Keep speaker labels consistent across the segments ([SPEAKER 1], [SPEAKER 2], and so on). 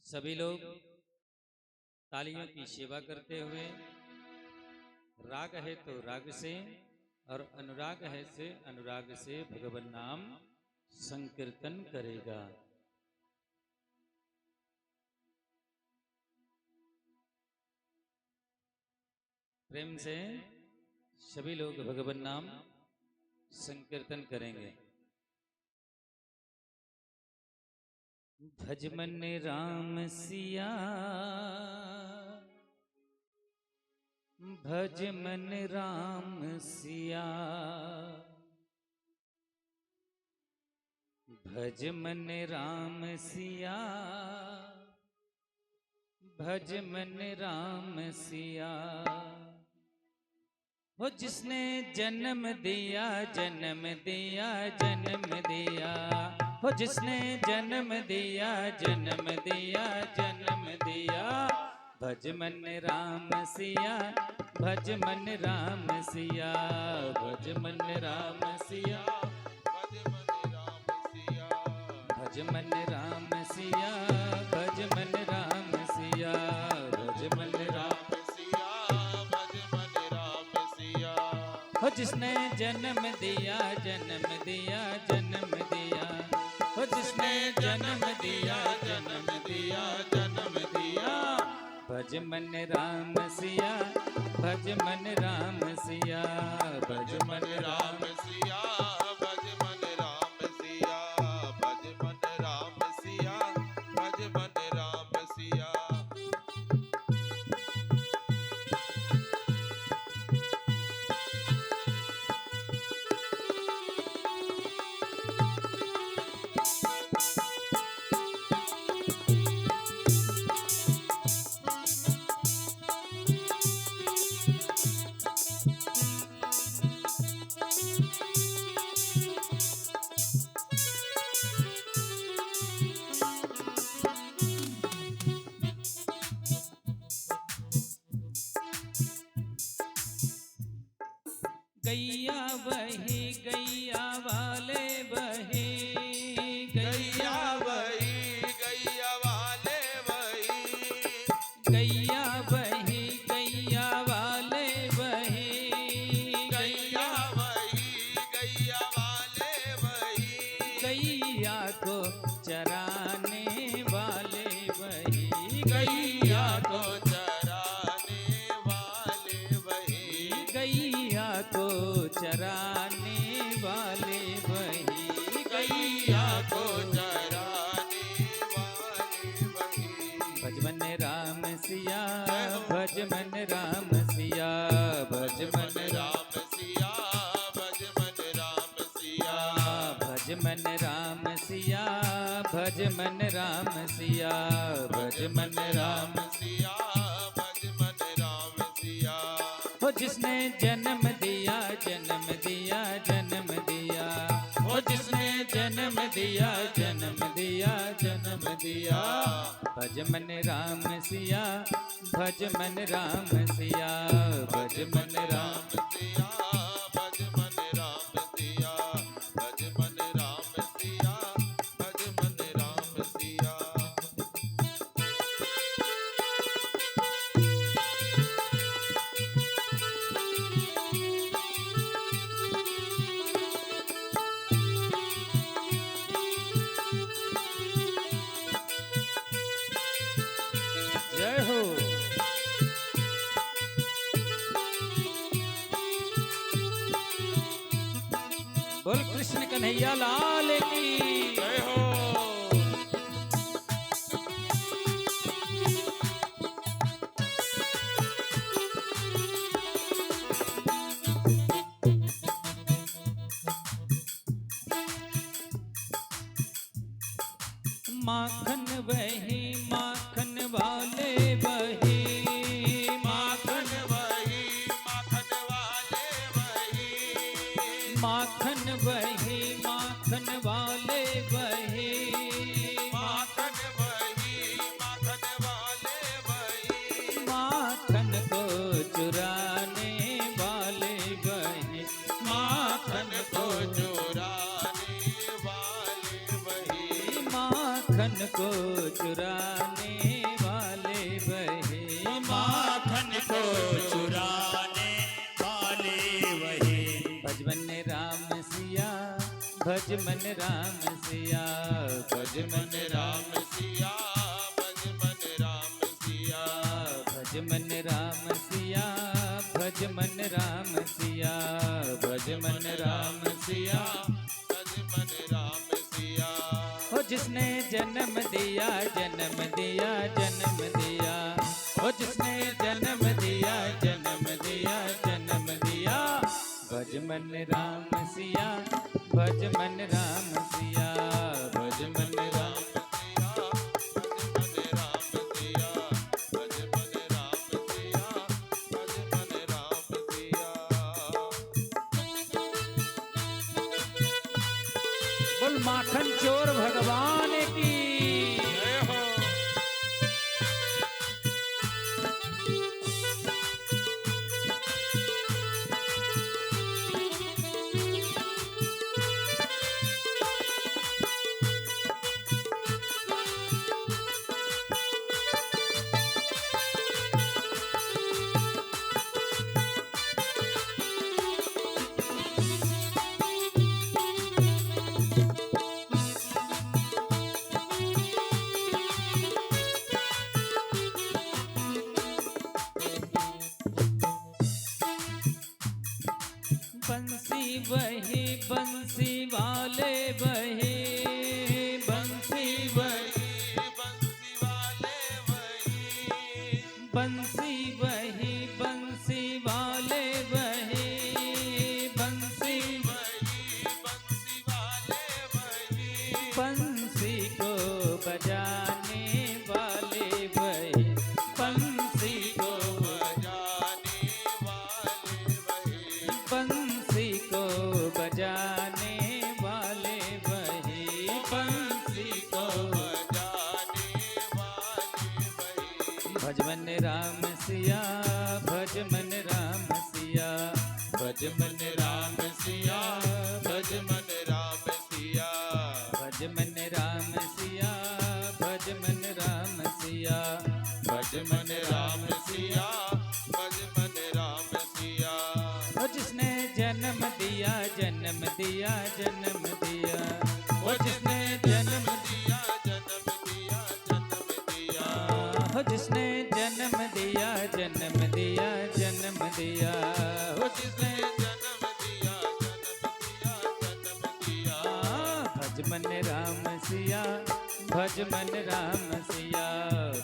[SPEAKER 1] सभी लोग तालियों की सेवा करते हुए राग है तो राग से और अनुराग है से अनुराग से भगवान नाम संकीर्तन करेगा। प्रेम से सभी लोग भगवान नाम संकीर्तन करेंगे। भज मन राम सिया, भज मन राम सिया, भज मन राम सिया, भज मन राम सिया। हो जिसने जन्म दिया जन्म दिया जन्म दिया, हो जिसने जन्म दिया जन्म दिया जन्म दिया। भज मन राम सिया, भज मन राम सिया, भज मन राम सिया, भज मन राम सिया, भज मन राम सिया, भज मन राम सिया, भज मन राम सिया। हो जिसने जन्म दिया जन्म दिया जन्म दिया, हो जिसने जन्म दिया जन्म दिया जन्म दिया। भज मन राम सिया, भज मन राम सिया, भज मन राम सिया, भज मन राम सिया, भज मन राम सिया, भज मन राम सिया। गैया बही गैया वाले बही, गैया बही गैया वाले बही, गैया बही गैया वाले बही, गैया बही गैया वाले बही। गैया को चराने वाले बही, गैया को चराने वाले बही, गैया को चराने वाले बही, गैया को चराने वाले बही। भज मन राम सिया, भज मन राम सिया, भज मन राम सिया, भज मन राम सिया, भज मन राम सिया, भज मन राम सिया, भज मन राम सिया, भज मन राम सिया। हो जिसने जन्म दिया जन्म दिया जन्म दिया, हो जिसने जन्म दिया जन्म दिया जन्म दिया। भज मन राम सिया, भज मन राम सिया, भज मन राम सिया, भज मन राम सिया, भज मन राम सिया, भज मन राम सिया। जय हो। बोल कृष्ण कन्हैया लाल की जय हो। माखन बही माखन वाले बही, माखन बही माखन वाले बही, माखन बही माखन वाले बही, माखन बही माखन वाले बही। माखन को चुराने वाले बही, माखन को चुराने वाले बही, माखन को चुराने भज मन राम सिया, भज मन राम सिया, भज मन राम सिया, भज मन राम सिया, भज मन राम सिया, भज मन राम सिया, भज मन राम सिया। हो जिसने जन्म दिया, जन्म दिया, जन्म दिया, हो जिसने जन्म दिया, जन्म दिया, जन्म दिया। भज मन राम सिया, भज मन राम सिया, भज मन राम सिया, भज मन राम सिया, भज मन राम सिया, भज मन राम सिया। बोल माखन चोर भगवान की जय हो। बंसी वही बंसी वाले वही, बंसी वही बंसी वाले वही, बंसी वही बंसी वाले वही, बंसी वही बंसी वाले वही, बंसी को बजाने वाले वही, बंसी को बजाने वाले वही, बंसी को बजाने वाले वही, बंसी को बजाने वाले वही। भज मन राम सिया, भज मन राम सिया, भज मन राम सिया, भज मन राम सिया, भज मन राम सिया, भज मन राम सिया, भज मन राम सिया, भज मन राम सिया। वो जिसने जन्म दिया, जन्म दिया, जन्म दिया, वो जिसने जन्म दिया, जन्म दिया, जन्म दिया, वो जिसने जन्म दिया, जन्म दिया, जन्म दिया, वो जिसने जन्म दिया, जन्म दिया, जन्म दिया। भज मन राम सिया, भज मन राम सिया,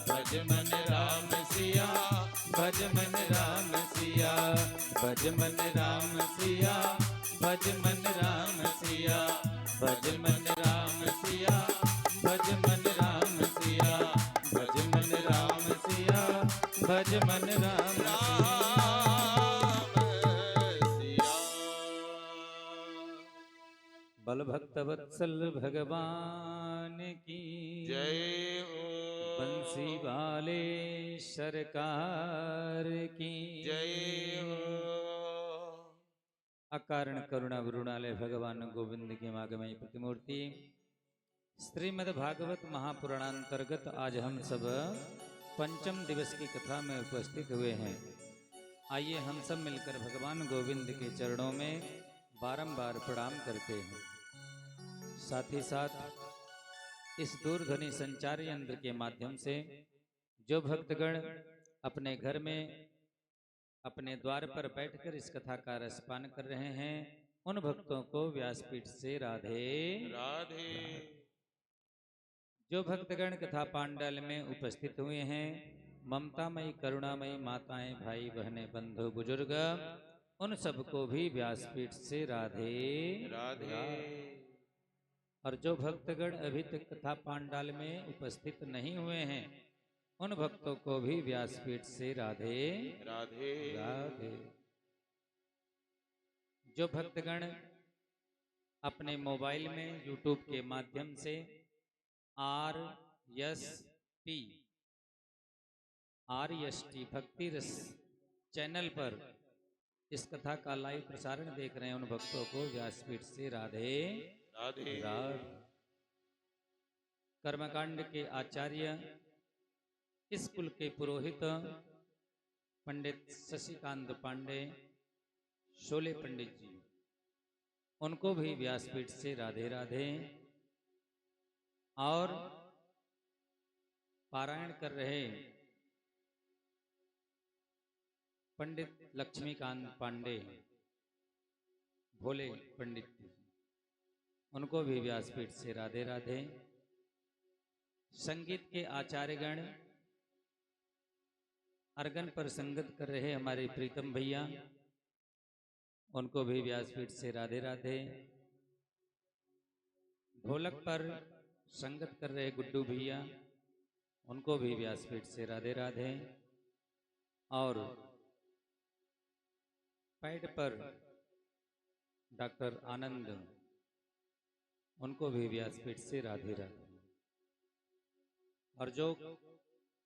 [SPEAKER 1] भज मन राम सिया, भज मन राम सिया, भज मन राम सिया, भज मन राम सिया, भज मन राम सिया, भज मन राम सिया, भज मन राम सिया, भज मन राम सिया। बल भक्त वत्सल भगवान की जय हो। बंसी वाले सरकार की जय हो। अकारण करुणा वरुणालय भगवान गोविंद की मागमयी प्रतिमूर्ति। श्रीमद् भागवत महापुराणांतर्गत आज हम सब पंचम दिवस की कथा में उपस्थित हुए हैं। आइए हम सब मिलकर भगवान गोविंद के चरणों में बारंबार प्रणाम करते हैं। साथ ही साथ इस दूरध्वनि संचार यंत्र के माध्यम से जो भक्तगण अपने घर में अपने द्वार पर बैठकर इस कथा का रसपान कर रहे हैं, उन भक्तों को व्यासपीठ से राधे राधे। जो भक्तगण कथा पांडाल में उपस्थित हुए हैं, ममतामयी करुणामयी माताएं, भाई बहनें, बंधु बुजुर्ग, उन सबको भी व्यासपीठ से राधे राधे। और जो भक्तगण अभी तक कथा पांडाल में उपस्थित नहीं हुए हैं, उन भक्तों को भी व्यासपीठ से राधे राधे राधे। जो भक्तगण अपने मोबाइल में YouTube के माध्यम से RST भक्ति रस चैनल पर इस कथा का लाइव प्रसारण देख रहे हैं, उन भक्तों को व्यासपीठ से राधे राधे राधे। कर्मकांड के आचार्य, इस कुल के पुरोहित पंडित शशिकांत पांडे, शोले पंडित जी, उनको भी व्यासपीठ से राधे राधे। और पारायण कर रहे पंडित लक्ष्मीकांत पांडे, भोले पंडित, उनको भी व्यासपीठ से राधे राधे। संगीत के आचार्यगण, अर्गन पर संगत कर रहे हमारे प्रीतम भैया, उनको भी व्यासपीठ से राधे राधे। ढोलक पर संगत कर रहे गुड्डू भैया, उनको भी व्यासपीठ से राधे राधे। और पैड पर डॉक्टर आनंद, उनको भी व्यासपीठ से राधे राधे। और जो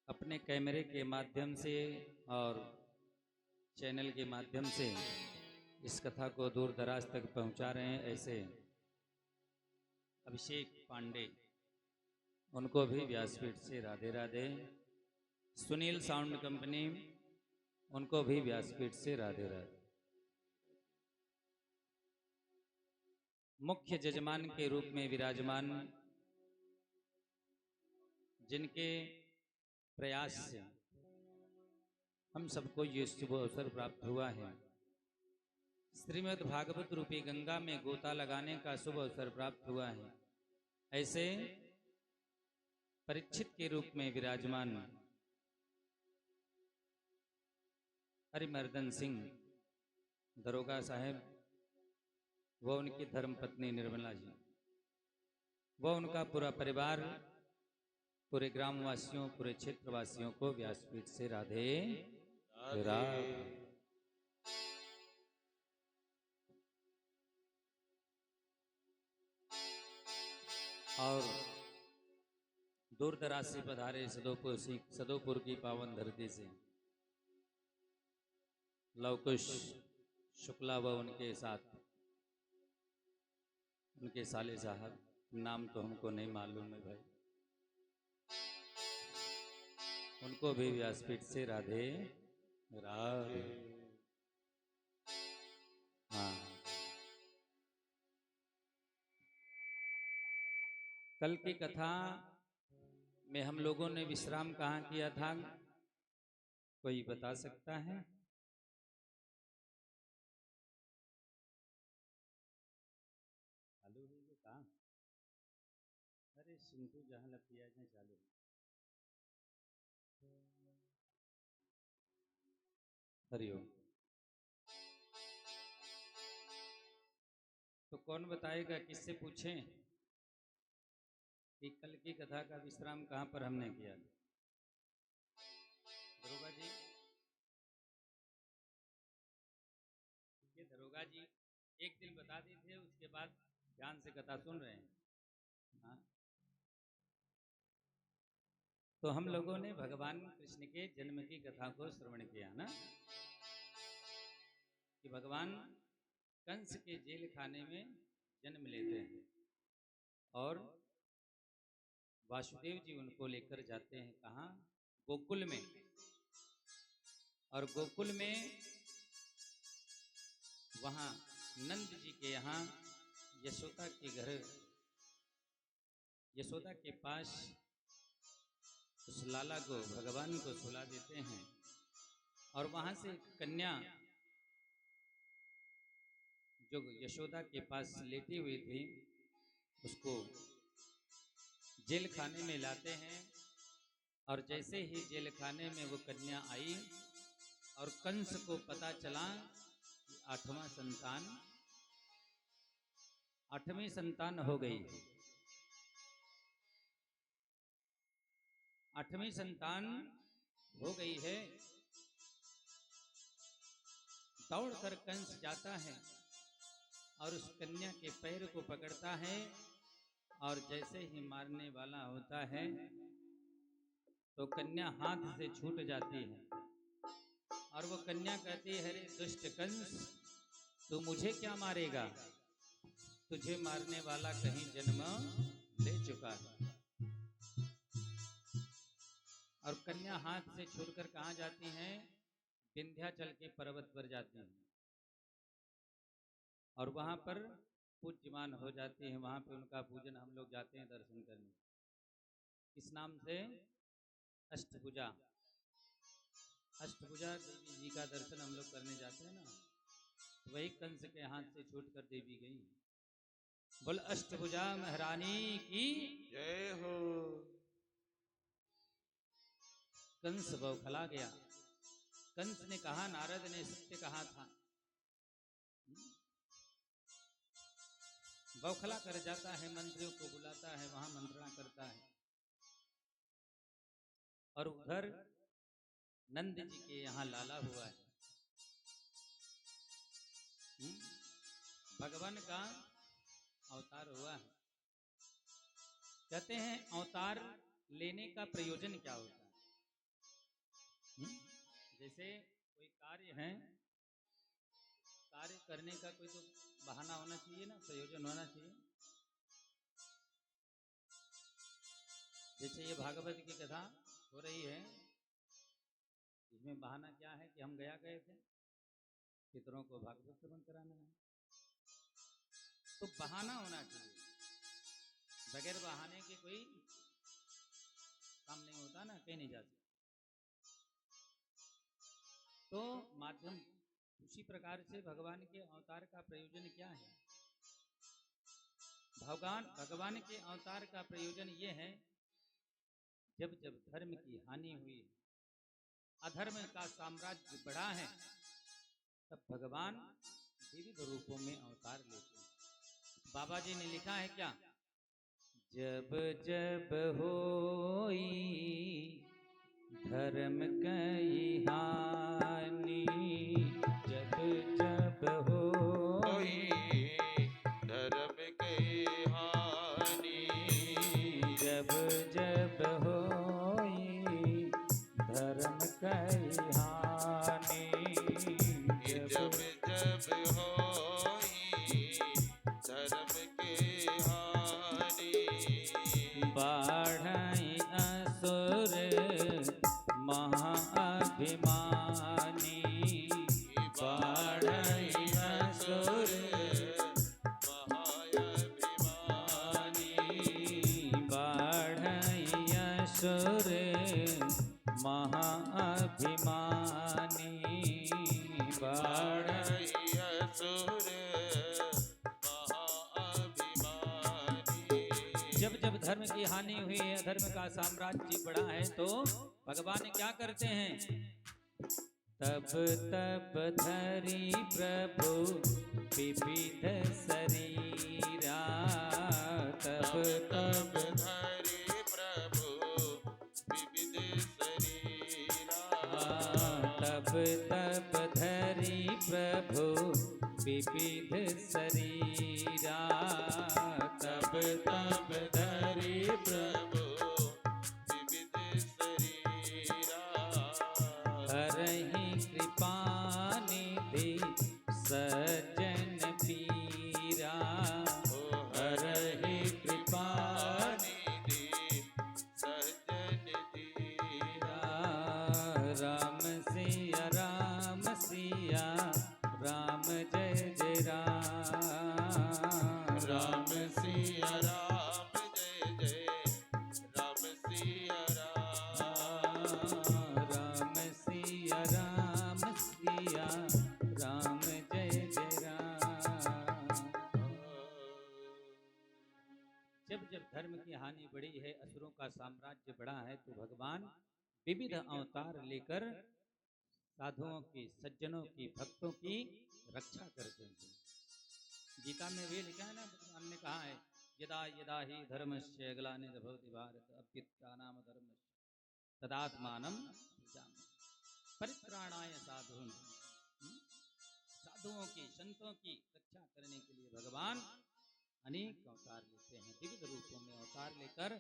[SPEAKER 1] अपने कैमरे के माध्यम से और चैनल के माध्यम से इस कथा को दूर दराज तक पहुंचा रहे हैं, ऐसे अभिषेक पांडे, उनको भी व्यासपीठ से राधे राधे। सुनील साउंड कंपनी, उनको भी व्यासपीठ से राधे राधे। मुख्य जजमान के रूप में विराजमान, जिनके प्रयास से हम सबको ये शुभ अवसर प्राप्त हुआ है, श्रीमद् भागवत रूपी गंगा में गोता लगाने का शुभ अवसर प्राप्त हुआ है, ऐसे परीक्षित के रूप में विराजमान हरिमर्दन सिंह दरोगा साहेब, वह उनकी धर्मपत्नी निर्मला जी, वह उनका पूरा परिवार, पूरे ग्रामवासियों, पूरे क्षेत्रवासियों को व्यासपीठ से राधे राधे। और दूर दराज से पधारे सदोपुर की पावन धरती से लवकुश शुक्ला व उनके साथ उनके साले साहब, नाम तो हमको नहीं मालूम है भाई, उनको भी व्यासपीठ से राधे राधे। हाँ, कल की कथा में हम लोगों ने विश्राम कहाँ किया था, कोई बता सकता है? चालू है ये काम? अरे सिंधु जहाँ लपिया जाए चालू। हरिओम। तो कौन बताएगा, किससे पूछें कि कल की कथा का विश्राम कहाँ पर हमने किया? दरोगा जी, ये दरोगा जी एक दिन बता दी थे, उसके बाद ध्यान से कथा सुन रहे हैं। हाँ? तो हम लोगों ने भगवान कृष्ण के जन्म की कथा को श्रवण किया ना, कि भगवान कंस के जेल खाने में जन्म लेते हैं और वासुदेव जी उनको लेकर जाते हैं कहाँ? गोकुल में। और गोकुल में वहाँ नंद जी के यहाँ यशोदा के घर, यशोदा के पास उस लाला को, भगवान को सुला देते हैं। और वहाँ से कन्या जो यशोदा के पास लेटी हुई थी, उसको जेल खाने में लाते हैं। और जैसे ही जेल खाने में वो कन्या आई और कंस को पता चला कि आठवीं संतान हो गई, आठवीं संतान हो गई है, दौड़कर कंस जाता है और उस कन्या के पैर को पकड़ता है, और जैसे ही मारने वाला होता है तो कन्या हाथ से छूट जाती है। और वो कन्या कहती है, अरे दुष्ट कंस, तू मुझे क्या मारेगा? तुझे मारने वाला कहीं जन्म ले चुका है। और कन्या हाथ से छूटकर कहाँ जाती हैं? विंध्याचल के पर्वत पर जाती हैं। और वहां पर पूज्यमान हो जाती हैं, वहाँ पे उनका पूजन हम लोग जाते हैं दर्शन करने। इस नाम से अष्टभुजा, अष्टभुजा देवी जी का दर्शन हम लोग करने जाते हैं ना, तो वही कंस के हाथ से छूट कर देवी गई। बोल अष्टभुजा महारानी की
[SPEAKER 2] जय हो।
[SPEAKER 1] कंस बौखला गया। कंस ने कहा नारद ने सत्य कहा था। बौखला कर जाता है, मंत्रियों को बुलाता है, वहां मंत्रणा करता है। और उधर नंद जी के यहाँ लाला हुआ है। भगवान का अवतार हुआ है। कहते हैं अवतार लेने का प्रयोजन क्या होता है? जैसे कोई कार्य है, कार्य करने का कोई तो बहाना होना चाहिए ना, प्रयोजन होना चाहिए। जैसे ये भागवत की कथा हो रही है, इसमें बहाना क्या है कि हम गया गए थे, पितरों को भागवत श्रवण कराना है, तो बहाना होना चाहिए। बगैर बहाने के कोई काम नहीं होता ना, कहीं नहीं जा सकता। तो माध्यम उसी प्रकार से भगवान के अवतार का प्रयोजन क्या है? भगवान के अवतार का प्रयोजन ये है, जब जब धर्म की हानि हुई, अधर्म का साम्राज्य बढ़ा है, तब भगवान विविध रूपों में अवतार लेते हैं। बाबा जी ने लिखा है क्या? जब जब होई धर्म कई हानि, जब जब होई
[SPEAKER 2] धर्म की हानि,
[SPEAKER 1] जब जब होई धर्म कई हानि,
[SPEAKER 2] जब जब होई धर्म की हानि,
[SPEAKER 1] बाढ़ई असुर महाअभिमानी, बाढ़ई असुर
[SPEAKER 2] महाअभिमानी,
[SPEAKER 1] बाढ़ई असुर महाअभिमानी, बाढ़ई
[SPEAKER 2] असुर महाअभिमानी।
[SPEAKER 1] जब जब धर्म की हानि हुई है, धर्म का साम्राज्य बढ़ा है, तो भगवान क्या करते हैं? तब तब धरी प्रभु विविध शरीरा, तब
[SPEAKER 2] तब
[SPEAKER 1] तब
[SPEAKER 2] धरे प्रभु विविध शरीरा,
[SPEAKER 1] तब तब धरी प्रभु विविध शरीरा, तब तब धरी प्रभु
[SPEAKER 2] विविध शरीरा,
[SPEAKER 1] हरहि कृपा निधि सज्जन पीरा, हरहि कृपा
[SPEAKER 2] निधि सज्जन धीरा,
[SPEAKER 1] राम सिया राम सिया राम जय जय राम, राम
[SPEAKER 2] सिया राम जय जय राम सिया राम,
[SPEAKER 1] राम सिया राम सिया राम जय जय राम। जब जब धर्म की हानि बढ़ी है, असुरों का साम्राज्य बढ़ा है, तो भगवान विविध अवतार लेकर साधुओं की, सज्जनों की, भक्तों की रक्षा करते हैं। गीता में भी लिखा है ना, भगवान ने कहा है यदा यदा ही धर्मस्य ग्लानिर्भवति भारत अभ्युत्थानाय धर्मस्य तदात्मानं सृजामि परित्राणाय साधून्। साधुओं की, संतों की रक्षा करने के लिए भगवान अनेक अवतार लेते हैं, विविध रूपों में अवतार लेकर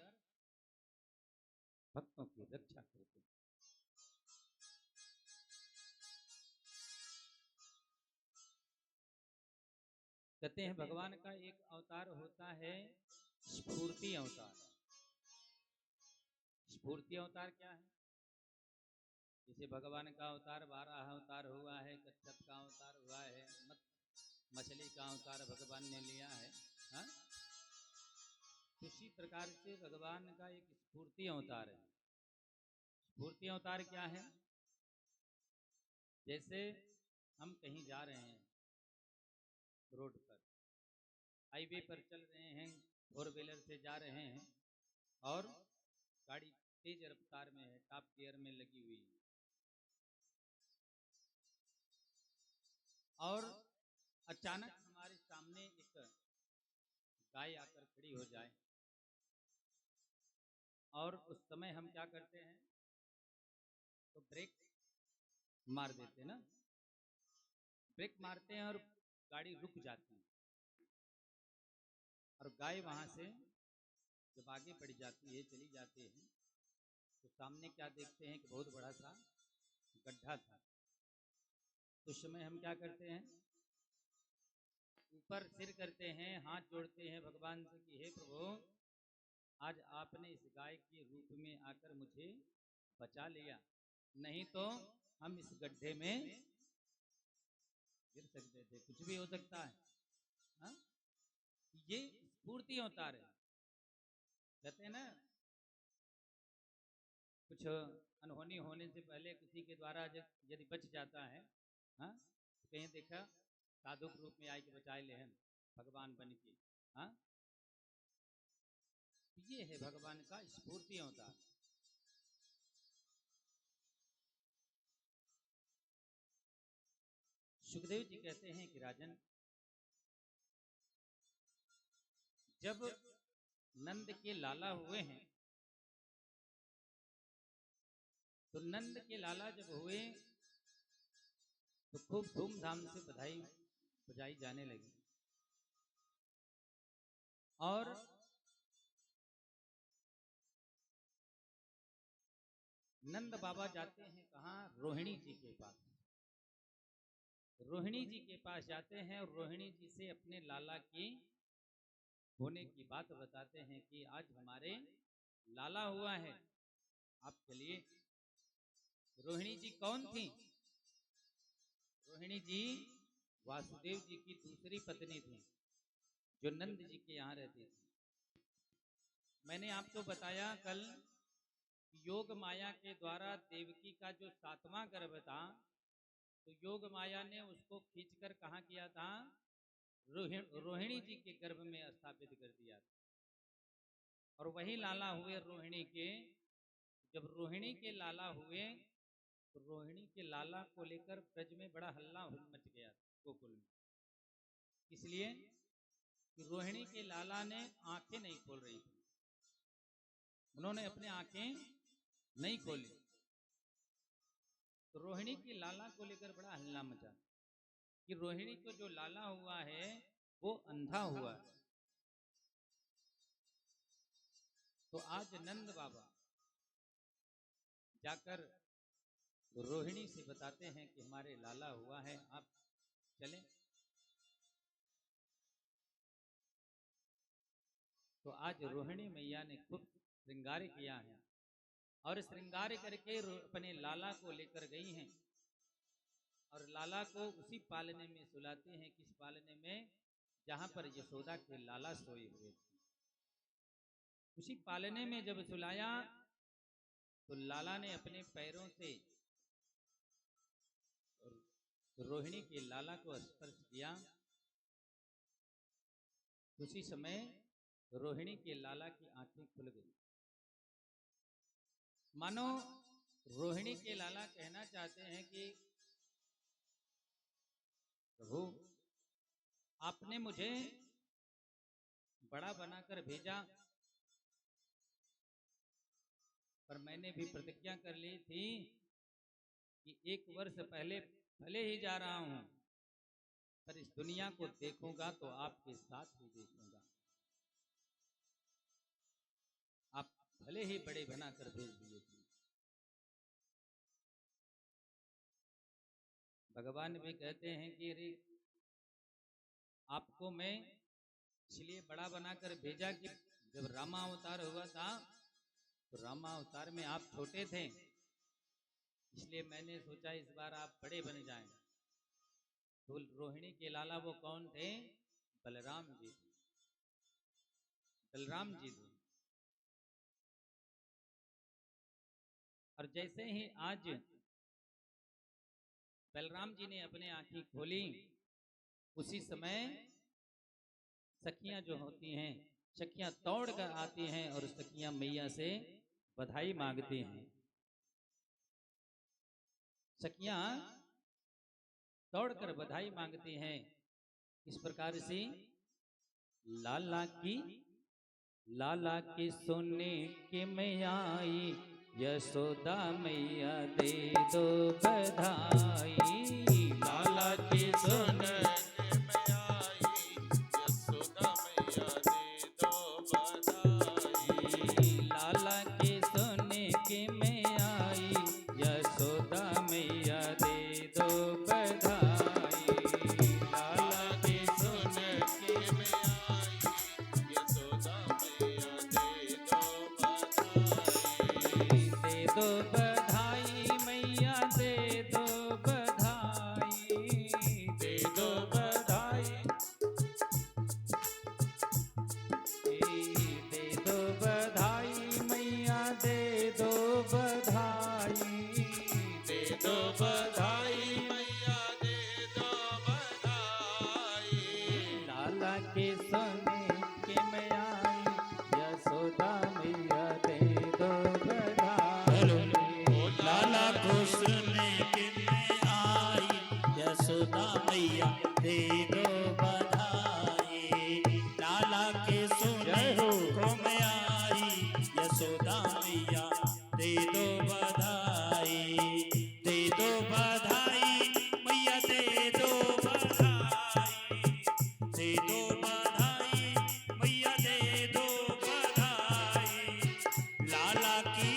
[SPEAKER 1] भक्तों की रक्षा करते हैं। कहते हैं भगवान का एक अवतार होता है स्फूर्ति अवतार। स्फूर्ति अवतार क्या है? जैसे भगवान का अवतार 12 अवतार हुआ है, कच्छप का अवतार हुआ है, मछली का अवतार भगवान ने लिया है। हाँ, उसी प्रकार से भगवान का एक स्फूर्ति अवतार है। स्फूर्ति अवतार क्या है? जैसे हम कहीं जा रहे हैं, रोड पर हाईवे पर चल रहे हैं, फोर व्हीलर से जा रहे हैं और गाड़ी तेज रफ्तार में है, टॉप गियर में लगी हुई है, और अचानक हमारे सामने एक गाय आकर खड़ी हो जाए, और उस समय हम क्या करते हैं? तो ब्रेक मार देते हैं ना, ब्रेक मारते हैं और गाड़ी रुक जाती है, और गाय वहां से जब आगे बढ़ जाती है, चली जाती है, तो सामने क्या देखते हैं कि बहुत बड़ा सा गड्ढा था। उस समय हम क्या करते हैं? ऊपर सिर करते हैं, हाथ जोड़ते हैं भगवान से कि हे प्रभु, आज आपने इस गाय के रूप में आकर मुझे बचा लिया, नहीं तो हम इस गड्ढे में गिर सकते थे, कुछ भी हो सकता है। हा? ये स्फूर्ति अवतार है। कहते हैं ना, कुछ अनहोनी होने से पहले किसी के द्वारा यदि बच जाता है, हाँ, तो कहीं देखा साधु के रूप में आए के बचाए ले हैं भगवान बन के। हाँ, ये है भगवान का स्फूर्ति अवतार। सुखदेव जी कहते हैं कि राजन, जब नंद के लाला हुए हैं, तो नंद के लाला जब हुए तो खूब धूमधाम से बधाई बजाई जाने लगी, और नंद बाबा जाते हैं कहाँ? रोहिणी जी के पास। रोहिणी जी के पास जाते हैं और रोहिणी जी से अपने लाला की होने की बात बताते हैं कि आज हमारे लाला हुआ है, आप चलिए। रोहिणी जी कौन थी? रोहिणी जी वासुदेव जी की दूसरी पत्नी थी, जो नंद जी के यहाँ रहती थी। मैंने आपको बताया कल, योग माया के द्वारा देवकी का जो 7वां गर्भ था, तो योग माया ने उसको खींचकर कहाँ किया था? रोहिणी जी के गर्भ में स्थापित कर दिया था। और वही लाला हुए रोहिणी के। जब रोहिणी के लाला हुए, तो रोहिणी के लाला को लेकर ब्रज में बड़ा हल्ला मच गया गोकुल में, इसलिए कि रोहिणी के लाला ने आंखें नहीं खोल रही थी, उन्होंने अपने आंखें नहीं खोली, तो रोहिणी के लाला को लेकर बड़ा हल्ला मचा कि रोहिणी को जो लाला हुआ है वो अंधा हुआ है। तो आज नंद बाबा जाकर रोहिणी से बताते हैं कि हमारे लाला हुआ है, आप चलें। तो आज रोहिणी मैया ने खूब श्रृंगार किया है, और श्रृंगार करके अपने लाला को लेकर गई हैं, और लाला को उसी पालने में सुलाती हैं, किस पालने में? जहां पर यशोदा के लाला सोए हुए थे, उसी पालने में जब सुलाया, तो लाला ने अपने पैरों से रोहिणी के लाला को स्पर्श किया। उसी समय रोहिणी के लाला की आंखें खुल गई, मानो रोहिणी के लाला कहना चाहते हैं कि प्रभु, आपने मुझे बड़ा बनाकर भेजा, पर मैंने भी प्रतिज्ञा कर ली थी कि 1 वर्ष पहले भले ही जा रहा हूं, पर इस दुनिया को देखूंगा तो आपके साथ ही देखूंगा। आप भले ही बड़े बनाकर भेज दिए थे। भगवान भी कहते हैं कि अरे, आपको मैं इसलिए बड़ा बनाकर भेजा कि जब रामा अवतार हुआ था, तो रामा अवतार में आप छोटे थे, इसलिए मैंने सोचा इस बार आप बड़े बन जाएं। तो रोहिणी के लाला वो कौन थे? बलराम जी थे। बलराम जी थे। और जैसे ही आज बलराम जी ने अपने आंखें खोली, उसी समय सखियां जो होती हैं, सखियां दौड़ कर आती हैं और सखियां मैया से बधाई मांगती हैं। सखियां दौड़कर बधाई मांगती हैं इस प्रकार से, लाला की सोने के मैं आई, यशोदा मैया दे दो बधाई। लाला की सोने लाला के सोने के मैं आई, यशोदा मैया दे दो बधाई। लाला के सोने के मैं आई, यशोदा मैया दे दो बधाई। मैया दे दो बधाई, दे दो बधाई, दे दो बधाई। मैया दे दो बधाई, दे दो बधाई। मैया दे दो बधाई। लाला के सोने के मैं आई, यशोदा मैया दे दो बधाई।
[SPEAKER 3] लाला को सुनने के मैं आई, यशोदा मैया दे दो बधाई। लाला के सुनने को मैं आई, यशोदा मैया दे दो बधाई। दे दो बधाई, मैया दे दो बधाई। दे दो बधाई, मैया दे दो बधाई। लाला की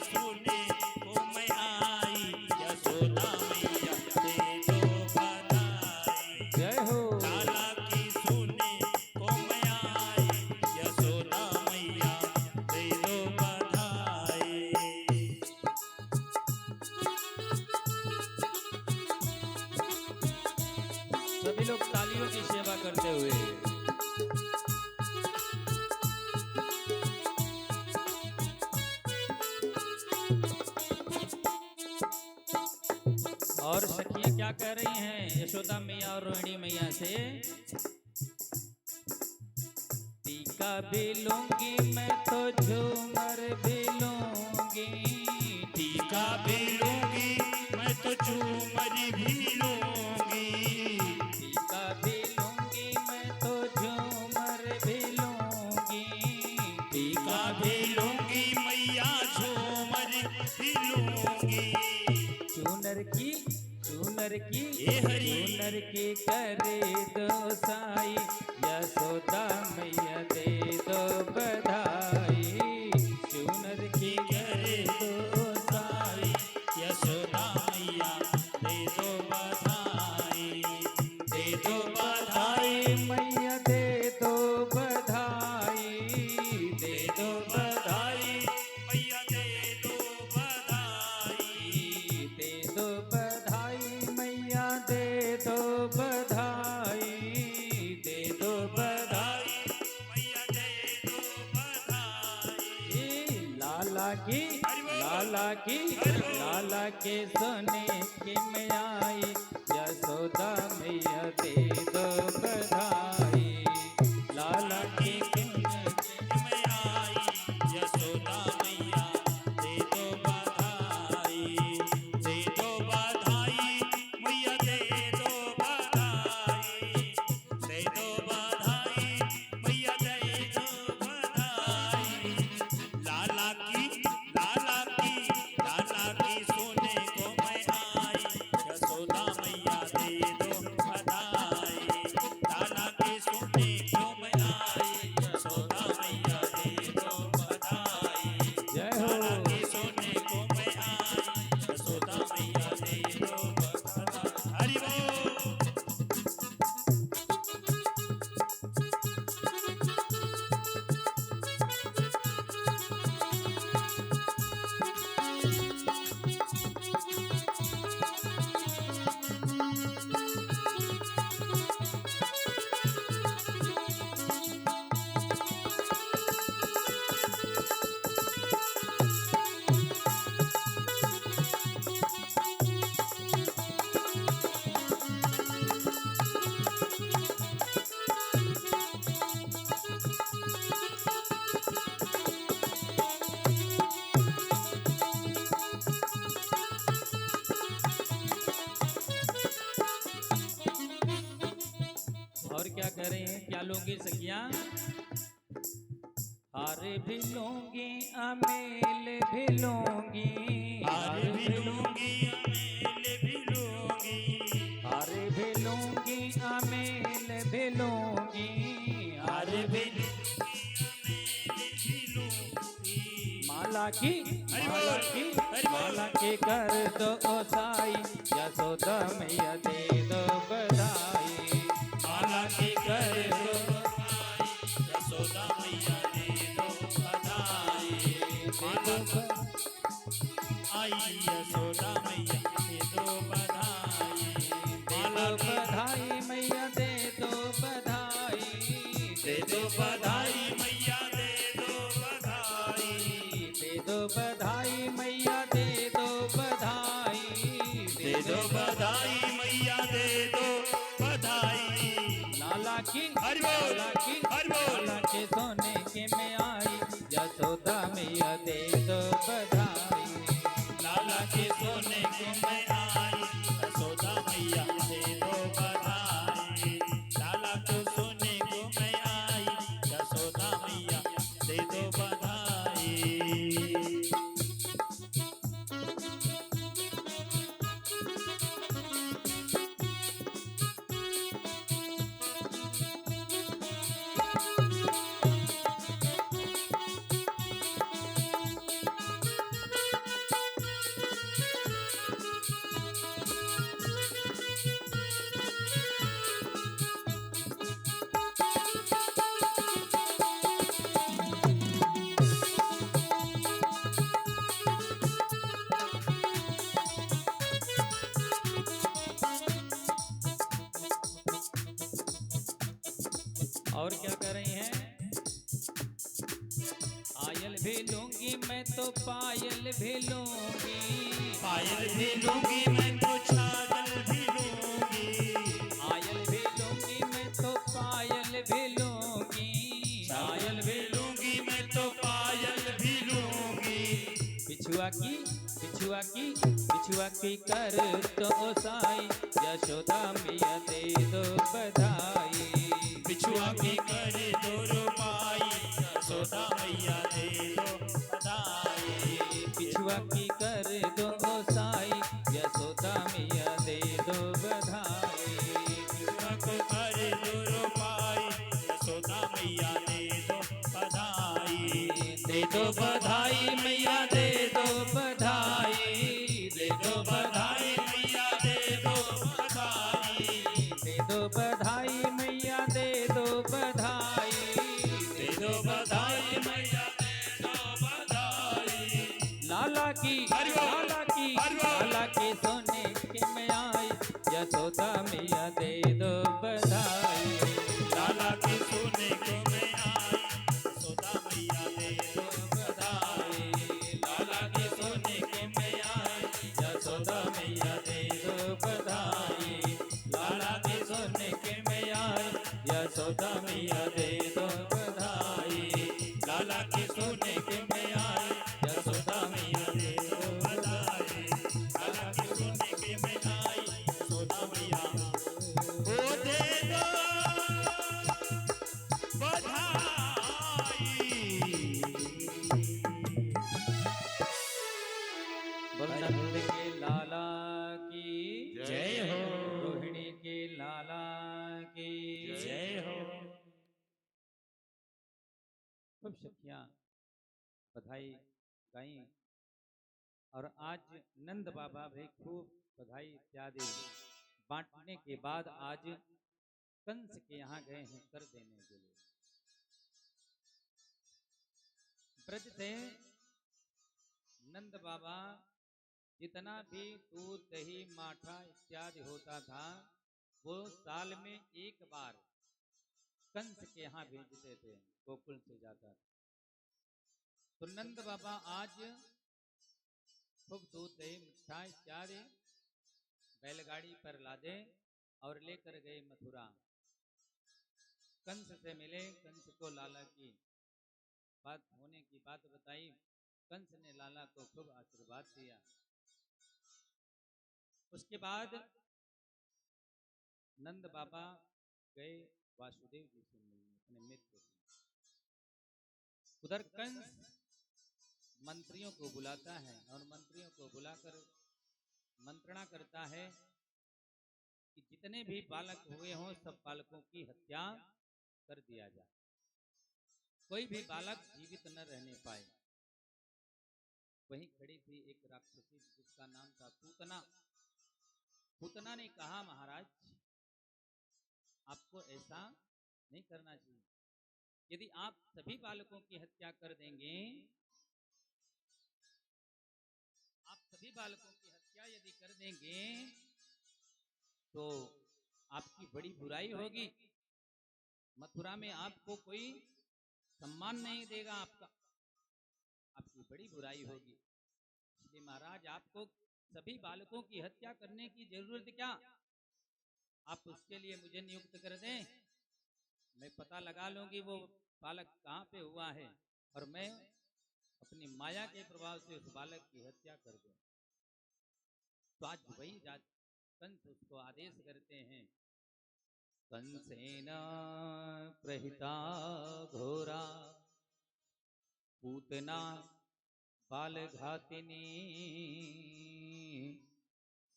[SPEAKER 3] सुने को मैं आई, यशोदा मैया दे दो बधाई।
[SPEAKER 1] जय हो।
[SPEAKER 3] लाला की सुने को मैं आई, यशोदा मैया दे दो बधाई।
[SPEAKER 1] सभी लोग तालियों की सेवा करते हुए और सखियां क्या कह रही हैं यशोदा मैया और रोहिणी मैया से? टीका भी लूंगी मैं तो झूमर भी लूंगी।
[SPEAKER 3] टीका भी लूंगी मैं तो झूमर भी लूंगी।
[SPEAKER 1] टीका भी लूंगी मैं तो झूमर भी लूंगी।
[SPEAKER 3] टीका भी लूंगी मैया झूमर भी लूंगी।
[SPEAKER 1] चूनर की
[SPEAKER 3] हे हरि।
[SPEAKER 1] चूनर की करे दो साई, यशोदा मैया दे दो बधाई। चूनर की करे दो साई,
[SPEAKER 3] यशोदा मैया दे दो बधाई। दे दो बधाई,
[SPEAKER 1] मैया दे दो बधाई। दे दो
[SPEAKER 3] बधाई मैया दे दो बधाई।
[SPEAKER 1] दे दो बधाई। मैया दे दो बधाई। दे दो बधाई।
[SPEAKER 3] मैया दे दो बधाई।
[SPEAKER 1] लाला की सोने की मैं आई, यशोदा मैया दे दो बधाई। लाला की सोने की
[SPEAKER 3] मैं आई, यशोदा मैया दे दो बधाई। दे दो बधाई मैया दे दो बधाई। दे दो बधाई मैया दे दो बधाई। लाला की सोने को मैं आई, यशोदा मैया दे दो बधाई। लाला की सोने को मैं आई, यशोदा मैया दे दो बधाई।
[SPEAKER 1] जय हो।
[SPEAKER 3] लाला की सोने को मैं आई, यशोदा मैया दे दो बधाई। हरि बोल।
[SPEAKER 1] क्या लोगी सखियां? हारे भी लूंगी अमेल भी लूंगी,
[SPEAKER 3] हार भी लूंगी अमेल भी लूंगी,
[SPEAKER 1] हारे भी लूंगी अमेल भी लूंगी,
[SPEAKER 3] हार भी लूंगी अमेल भी लूंगी।
[SPEAKER 1] माला की
[SPEAKER 3] हरि
[SPEAKER 1] माला
[SPEAKER 3] बोल,
[SPEAKER 1] की
[SPEAKER 3] हरि बोल।
[SPEAKER 1] माला की कर दो साई, यशोदा मैया दे दो बधाई।
[SPEAKER 3] माला की कर दो बधाई, यशोदा मैया दे दो बधाई। माला आई यशोदा मैया दे दो बधाई। माला की
[SPEAKER 1] बधाई मैया दे दो बधाई,
[SPEAKER 3] दे दो बधाई मैया दे दो बधाई।
[SPEAKER 1] दे दो बधाई मैया दे दो बधाई,
[SPEAKER 3] दे दो बधाई मैया दे दो बधाई।
[SPEAKER 1] लाला की
[SPEAKER 3] हरि बोल,
[SPEAKER 1] लाला की
[SPEAKER 3] हरि बोल।
[SPEAKER 1] लाला के सोने के में आई, यशोदा मैया दे दो बधाई।
[SPEAKER 3] लाला के सोने के मैं आई, यशोदा मैया दे दो बधाई। लाला के सोने को मैं आई, यशोदा मैया दे दो बधाई।
[SPEAKER 1] और क्या कर रही हैं? आयल भी लूंगी मैं तो पायल भी लूंगी,
[SPEAKER 3] पायल भी लूंगी मैं तो छागल भी लूंगी।
[SPEAKER 1] आयल भी लूंगी मैं तो पायल भी लूंगी,
[SPEAKER 3] पायल भी लूंगी मैं तो पायल भी लूंगी।
[SPEAKER 1] बिछुआ की बिछुआ की बिछुआ की कर तो साई, यशोदा मैया दे दो बधाई।
[SPEAKER 3] बिछुआ की कर दो रुपाई, यशोदा मैया दे दो बधाई।
[SPEAKER 1] बिछुआ की कर दो साई, यशोदा मैया दे दो बधाई।
[SPEAKER 3] बिछुआ को कर दो रुपाई, यशोदा मैया दे दो बधाई।
[SPEAKER 1] दे दो बधाई मैया दे दो बधाई, दे दो बधाई
[SPEAKER 3] मैया दे दो बधाई।
[SPEAKER 1] दे दो बधाई मैया दे दो बधाई,
[SPEAKER 3] दे दो बधाई मैया दे दो बधाई।
[SPEAKER 1] लाला की
[SPEAKER 3] हरि बोल,
[SPEAKER 1] लाला की
[SPEAKER 3] हरि बोल।
[SPEAKER 1] लाला के सोने के में आई, यशोदा मैया दे दो बधाई।
[SPEAKER 3] लाला के सोने को मैं आई, यशोदा मैया दे दो बधाई।
[SPEAKER 1] लाला के सोने के में आई, यशोदा मैया दे दो बधाई। लाला के सोने के में आई, यशोदा मैया दे दो बधाई।
[SPEAKER 3] लाला के सोने के मैं आई,
[SPEAKER 1] यशोदा मैया दे दो
[SPEAKER 3] बधाई। लाला के सोने के मैं आई, यशोदा मैया ओ दे दो बधाई।
[SPEAKER 1] नंद के लाला की
[SPEAKER 3] जय हो।
[SPEAKER 1] रोहिणी के लाला की
[SPEAKER 3] जय हो।
[SPEAKER 1] खूब सखियां बधाई गाई, और आज नंद बाबा भी खूब बधाई इत्यादि बांटने के बाद आज कंस के यहाँ गए हैं कर देने के लिए। ब्रज से नंद बाबा जितना भी दूध दही माठा इत्यादि होता था वो साल में एक बार कंस के यहाँ भेजते थे, गोकुल से जाता था। तो नंद बाबा आज खूब दूध दही मिठाई इत्यादि बैलगाड़ी पर लादे और लेकर गए मथुरा। कंस से मिले, कंस को लाला की बात होने की बात बताई। कंस ने लाला को खूब आशीर्वाद दिया। उसके बाद नंद बाबा गए वासुदेव जी से मिलने। अपने मित्र की। उधर कंस मंत्रियों को बुलाता है और मंत्रियों को बुलाकर मंत्रणा करता है कि जितने भी बालक हुए हों सब बालकों की हत्या कर दिया जाए, कोई भी बालक जीवित न रहने पाए। वहीं खड़ी थी एक राक्षसी जिसका नाम था पूतना। पूतना ने कहा, महाराज आपको ऐसा नहीं करना चाहिए। यदि आप सभी बालकों की हत्या कर देंगे, आप सभी बालकों की हत्या यदि कर देंगे तो आपकी बड़ी बुराई होगी। मथुरा में आपको कोई सम्मान नहीं देगा, आपकी बड़ी बुराई होगी। इसलिए महाराज आपको सभी बालकों की हत्या करने की जरूरत क्या? आप उसके लिए मुझे नियुक्त कर दें, मैं पता लगा लूंगी वो बालक कहाँ पे हुआ है और मैं अपनी माया के प्रभाव से उस बालक की हत्या कर दूं। तो आज वही कंस उसको आदेश करते हैं, कंसेन प्रहिता घोरा पूतना बालघातिनी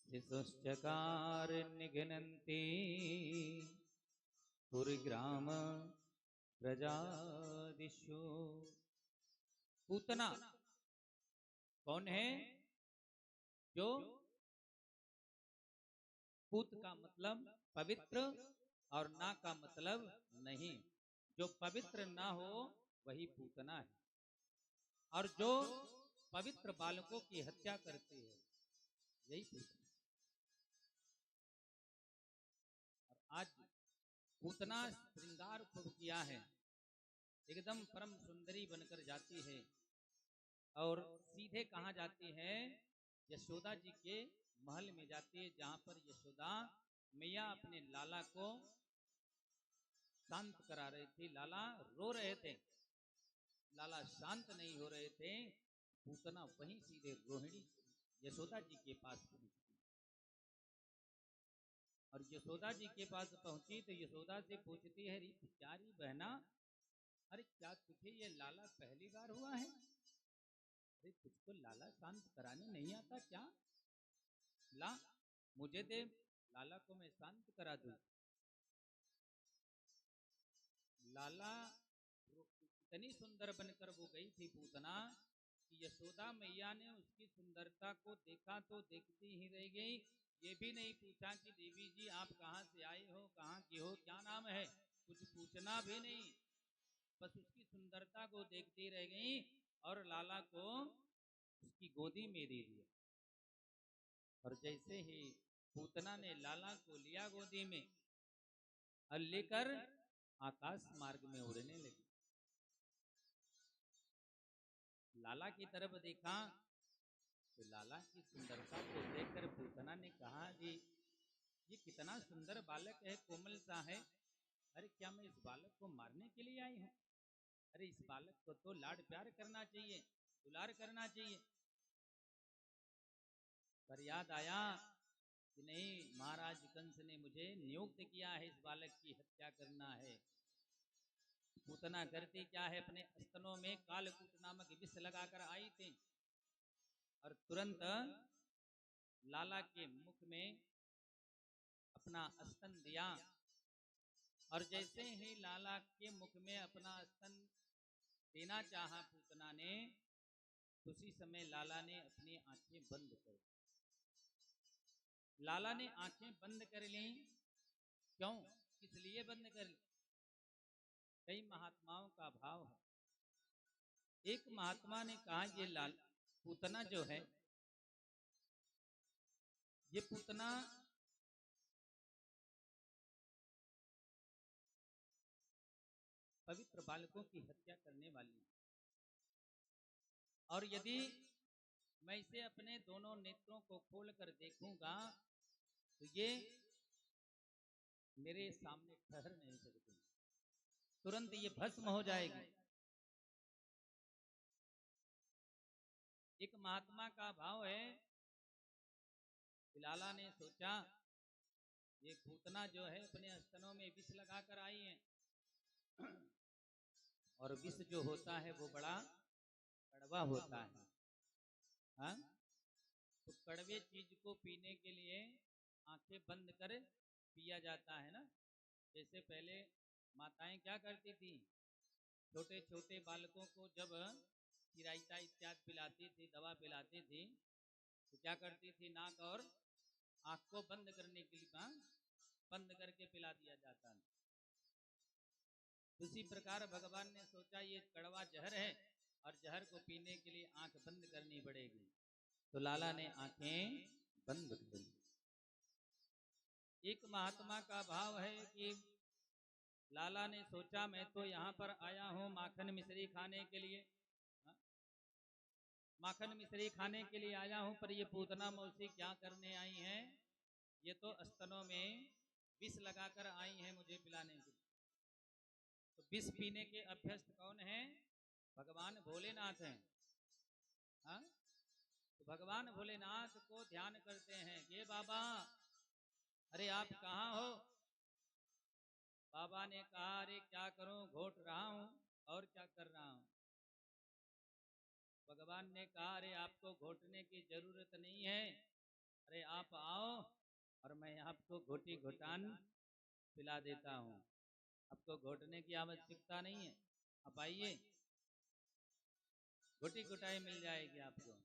[SPEAKER 1] शिशुश्चकार निघ्नन्ति पुरग्राम प्रजादिषु। पूतना कौन है? जो पूत का मतलब पवित्र और ना का मतलब नहीं, जो पवित्र ना हो वही पूतना है, और जो पवित्र बालकों की हत्या करती है यही पूतना। और आज पूतना श्रृंगार खूब किया है, एकदम परम सुंदरी बनकर जाती है और सीधे कहाँ जाती है? यशोदा जी के महल में जाती है, जहां पर यशोदा मैया अपने लाला को शांत करा रही थी। लाला रो रहे थे, लाला शांत नहीं हो रहे थे। पूतना वहीं सीधे रोहिणी यशोदा जी के पास पहुंचती और यशोदा जी के पास पहुंची तो यशोदा से पूछती है, री प्यारी बहना, अरे क्या तुझे ये लाला पहली बार हुआ है? अरे तुझको लाला शांत कराने नहीं आता क्या? ला मुझे दे, लाला को मैं शांत करा दूं। लाला इतनी सुंदर बनकर वो गई थी पूतना कि यशोदा मैया ने उसकी सुंदरता को देखा तो देखती ही रह गई। ये भी नहीं पूछा कि देवी जी आप कहाँ से आए हो, कहाँ की हो, क्या नाम है, कुछ पूछना भी नहीं, बस उसकी सुंदरता को देखती रह गई और लाला को उसकी गोदी में दे दिया। और जैसे ही पूतना ने लाला को लिया गोदी में और लेकर आकाश मार्ग में उड़ने लगी। लाला की तरफ देखा तो लाला की सुंदरता को देखकर पूतना ने कहा, जी ये कितना सुंदर बालक है, कोमल सा है, अरे क्या मैं इस बालक को मारने के लिए आई हूँ? अरे इस बालक को तो लाड प्यार करना चाहिए, दुलार करना चाहिए। पर याद आया कि नहीं, महाराज कंस ने मुझे नियुक्त किया है, इस बालक की हत्या करना है। पूतना करती क्या है, अपने स्तनों में कालकूट नामक विष लगाकर आई थी और तुरंत लाला के मुख में अपना स्तन दिया। और जैसे ही लाला के मुख में अपना स्तन देना चाहा पूतना ने, उसी समय लाला ने अपनी आंखें बंद कर दी। लाला ने आंखें बंद कर ली। क्यों, किस लिए बंद कर ली? कई महात्माओं का भाव है। एक महात्मा ने कहा, ये पूतना जो है, ये पूतना पवित्र बालकों की हत्या करने वाली है, और यदि मैं इसे अपने दोनों नेत्रों को खोलकर देखूंगा तो ये मेरे सामने ठहर नहीं सकती, तुरंत ये भस्म हो जाएगी। एक महात्मा का भाव है कि लाला ने सोचा ये पूतना जो है अपने स्तनों में विष लगाकर आई है, और विष जो होता है वो बड़ा कड़वा होता है। हाँ, तो कड़वे चीज को पीने के लिए आंखें बंद कर पिया जाता है ना। जैसे पहले माताएं क्या करती थी, छोटे छोटे बालकों को जब चिराइता इत्यादि पिलाती थी, दवा पिलाती थी, तो क्या करती थी, नाक और आंख को बंद करने के लिए बंद करके पिला दिया जाता है। उसी प्रकार भगवान ने सोचा ये कड़वा जहर है और जहर को पीने के लिए आंख बंद करनी पड़ेगी, तो लाला ने आंखें बंद कर ली। एक महात्मा का भाव है कि लाला ने सोचा मैं तो यहाँ पर आया हूँ माखन मिश्री खाने के लिए, माखन मिश्री खाने के लिए आया हूँ, पर ये पूतना मौसी क्या करने आई हैं, ये तो स्तनों में विष लगाकर आई हैं मुझे पिलाने के लिए। तो विष पीने के अभ्यस्त कौन है, भगवान भोलेनाथ हैं। हाँ, तो भगवान भोलेनाथ को ध्यान करते हैं, ये बाबा अरे आप कहाँ हो। बाबा ने कहा अरे क्या करूं, घोट रहा हूं, और क्या कर रहा हूं। भगवान ने कहा अरे आपको घोटने की जरूरत नहीं है, अरे आप आओ और मैं आपको घोटी घोटान पिला देता हूं, आपको घोटने की आवश्यकता नहीं है, आप आइए, घोटी घोटाई मिल जाएगी आपको।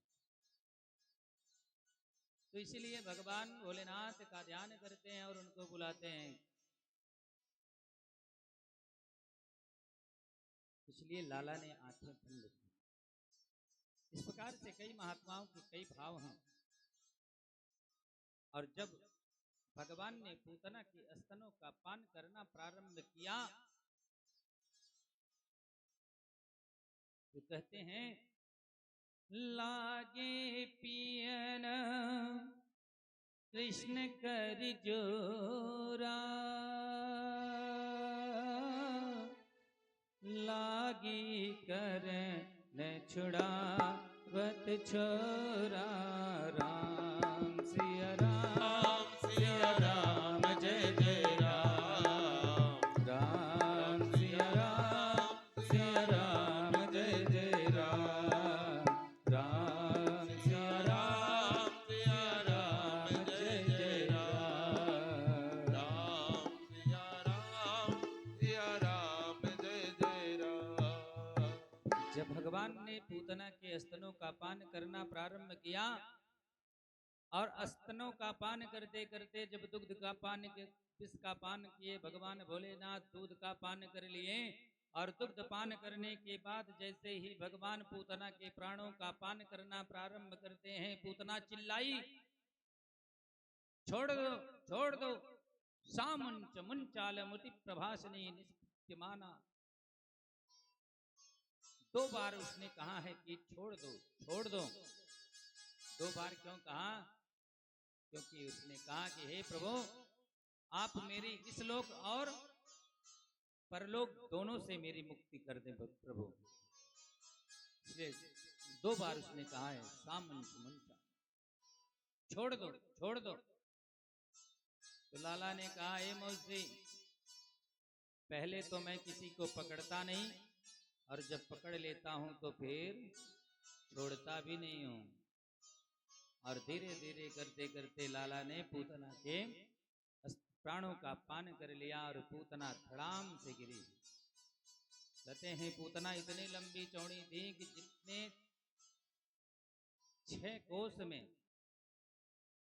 [SPEAKER 1] तो इसीलिए भगवान भोलेनाथ का ध्यान करते हैं और उनको बुलाते हैं, इसलिए लाला ने आंखें बंद की। इस प्रकार से कई महात्माओं के कई भाव हैं। और जब भगवान ने पूतना के स्तनों का पान करना प्रारंभ किया तो कहते हैं लागे पियन कृष्ण कर जोरा, लागी कर न छुड़ावत छोरा, राम सिया राम सिया राम जय जय राम, राम सिया राम जय जय राम, राम सिया राम जय जय राम,
[SPEAKER 2] राम सिया राम जय जय राम।
[SPEAKER 1] जब भगवान ने पूतना के स्तनों का पान करना प्रारंभ किया और स्तनों का पान करते करते जब दुग्ध का पान विष का पान किए, भगवान भोलेनाथ दूध का पान कर लिए और दुग्ध पान करने के बाद जैसे ही भगवान पूतना के प्राणों का पान करना प्रारंभ करते हैं, पूतना चिल्लाई छोड़ दो छोड़ दो, सामुंच मुंचाल मुति प्रभासनी नित्यमाना। दो बार उसने कहा है कि छोड़ दो छोड़ दो। दो बार क्यों कहा, क्योंकि उसने कहा कि हे प्रभु आप मेरी इस लोक और परलोक दोनों से मेरी मुक्ति कर दें प्रभु। इसलिए दो बार उसने कहा है सामुंच मुंचा, छोड़ दो छोड़ दो। तो लाला ने कहा हे मौसी, पहले तो मैं किसी को पकड़ता नहीं और जब पकड़ लेता हूं तो फिर छोड़ता भी नहीं हूं। और धीरे धीरे करते करते लाला ने पूतना के प्राणों का पान कर लिया और पूतना धड़ाम से गिरी। कहते हैं पूतना इतनी लंबी चौड़ी थी कि जितने 6 कोस में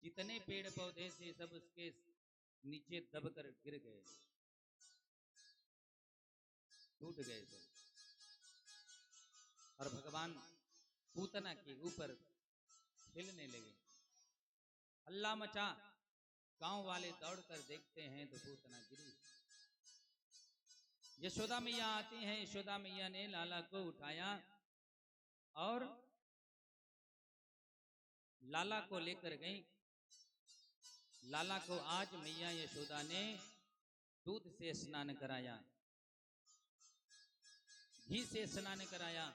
[SPEAKER 1] जितने पेड़ पौधे थे सब उसके नीचे दबकर गिर गए, टूट गए थे। और भगवान पूतना के ऊपर खेलने लगे, हल्ला मचा। गांव वाले दौड़कर देखते हैं तो पूतना गिरी। यशोदा मैया आती हैं, यशोदा मैया ने लाला को उठाया और लाला को लेकर गई। लाला को आज मैया यशोदा ने दूध से स्नान कराया, घी से स्नान कराया,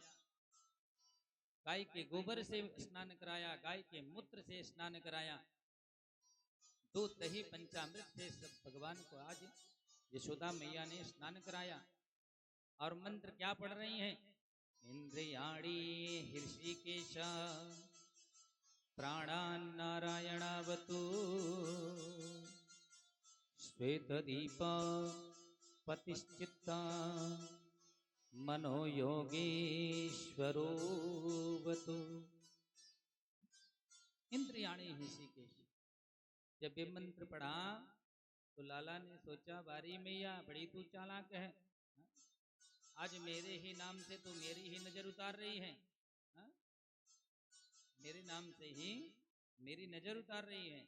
[SPEAKER 1] गाय के गोबर से स्नान कराया, गाय के मूत्र से स्नान कराया, दूध दही पंचामृत से सब भगवान को आज यशोदा मैया ने स्नान कराया। और मंत्र क्या पढ़ रही हैं? इंद्रियाणी हृषिकेशा प्राणान् नारायणावतु श्वेतदीपा पतिश्चित्ता मनोयोगीश्वरोऽवतु। इंद्रियाणी हृषिकेश। जब ये मंत्र पढ़ा तो लाला ने सोचा, बारी मैया बड़ी तू चालाक है, आज मेरे ही नाम से तो मेरी ही नजर उतार रही है, हा? मेरे नाम से ही मेरी नजर उतार रही है।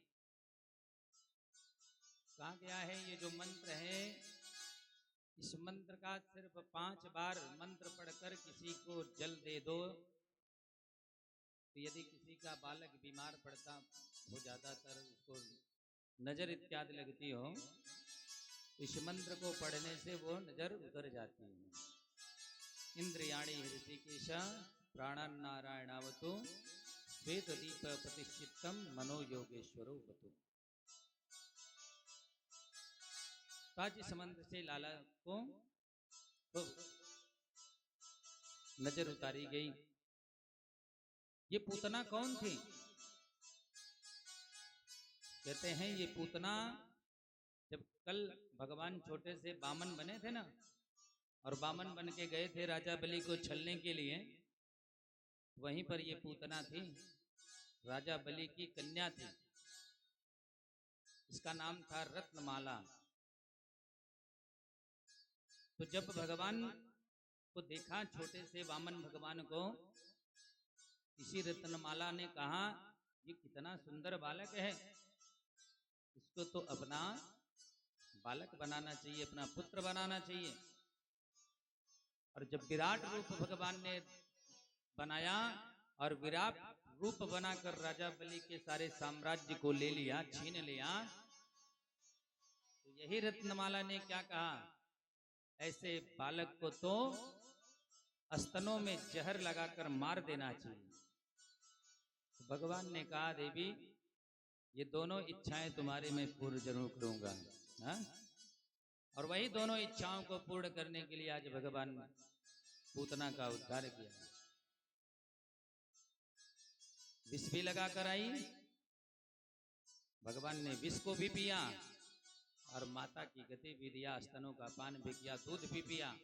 [SPEAKER 1] कहा गया है ये जो मंत्र है, इस मंत्र का सिर्फ 5 बार मंत्र पढ़कर किसी को जल दे दो, तो यदि किसी का बालक बीमार पड़ता हो, ज्यादातर उसको नजर इत्यादि लगती हो, इस मंत्र को पढ़ने से वो नजर उतर जाती है। इंद्रियाणी हृषिकेशा प्राणान् नारायणावतु श्वेतदीप प्रतिष्ठितम मनोयोगेश्वरो वतु। आज इस मंत्र से लाला को नजर उतारी गई। ये पूतना कौन थी? कहते हैं ये पूतना जब कल भगवान छोटे से बामन बने थे ना, और बामन बन के गए थे राजा बलि को छलने के लिए, वहीं पर ये पूतना थी, राजा बलि की कन्या थी। इसका नाम था रत्नमाला। तो जब भगवान को देखा, छोटे से वामन भगवान को, इसी रत्नमाला ने कहा ये कितना सुंदर बालक है, इसको तो अपना बालक बनाना चाहिए, अपना पुत्र बनाना चाहिए। और जब विराट रूप भगवान ने बनाया और विराट रूप बनाकर राजा बलि के सारे साम्राज्य को ले लिया, छीन लिया, तो यही रत्नमाला ने क्या कहा, ऐसे बालक को तो स्तनों में जहर लगाकर मार देना चाहिए। तो भगवान ने कहा देवी ये दोनों इच्छाएं तुम्हारे मैं पूर्ण जरूर करूंगा, हाँ? और वही दोनों इच्छाओं को पूर्ण करने के लिए आज भगवान पूतना का उद्धार किया। विष भी लगाकर आई, भगवान ने विष को भी पिया और माता की गति भी दिया, स्तनों का पान भी किया, दूध भी पिया।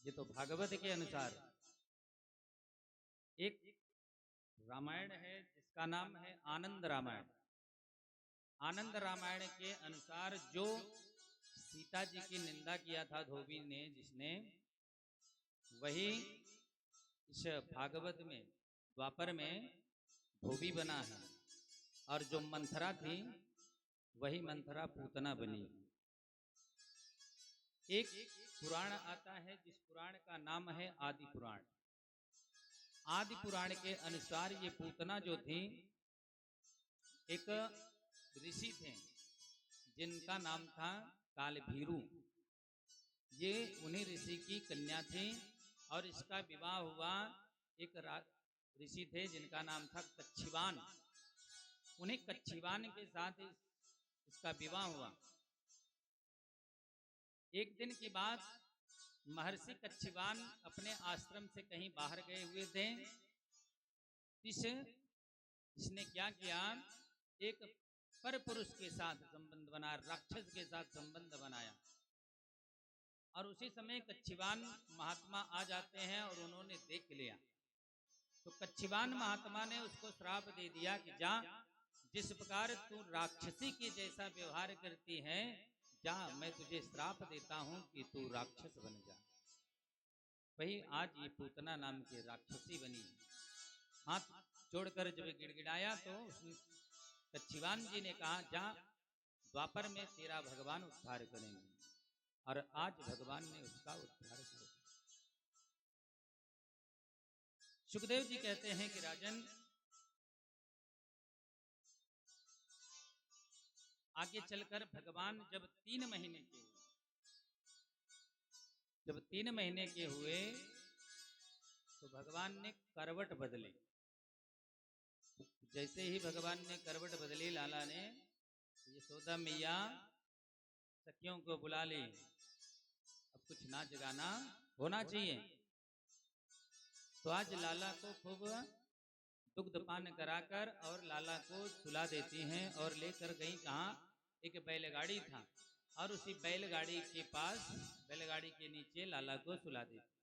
[SPEAKER 1] ये तो भागवत के अनुसार। एक रामायण है जिसका नाम है आनंद रामायण। आनंद रामायण के अनुसार जो सीता जी की निंदा किया था धोबी ने, जिसने, वही इस भागवत में द्वापर में धोबी बना है। और जो मंथरा थी वही मंथरा पूतना बनी। एक पुराण आता है जिस पुराण का नाम है आदि पुराण। आदि पुराण के अनुसार ये पूतना जो थी, एक ऋषि थे जिनका नाम था कालभीरु। ये उन्हीं ऋषि की कन्या थी और इसका विवाह हुआ एक ऋषि थे जिनका नाम था कच्छिवान। उन्हीं कच्छिवान के साथ इसका विवाह हुआ। एक दिन की बात, महर्षि कच्छिवान अपने आश्रम से कहीं बाहर गए हुए थे। इसने क्या किया, एक पर पुरुष के साथ संबंध बना, राक्षस के साथ संबंध बनाया। और उसी समय कच्छिवान महात्मा आ जाते हैं और उन्होंने देख लिया। तो कच्छिवान महात्मा ने उसको श्राप दे दिया कि जा, जिस प्रकार तू राक्षसी के जैसा व्यवहार करती है, जा मैं तुझे श्राप देता हूं कि तू राक्षस बन जा। वही आज ये पूतना नाम की राक्षसी बनी। हाथ जोड़कर जब गिड़गिड़ाया तो कच्छिवान जी ने कहा जा, द्वापर में तेरा भगवान उद्धार करेंगे। और आज भगवान ने उसका उद्धार कर दिया। सुखदेव जी कहते हैं कि राजन, आगे चलकर भगवान जब 3 महीने के हुए, तो भगवान ने करवट बदली। जैसे ही भगवान ने करवट बदली, लाला ने यशोदा मैया सखियों को बुला ली कुछ नाच गाना होना चाहिए। तो आज लाला को खूब दुग्ध पान कराकर और लाला को सुला देती हैं और लेकर गई कहाँ, एक बैलगाड़ी था और उसी बैलगाड़ी के पास, बैलगाड़ी के नीचे लाला को सुला देती।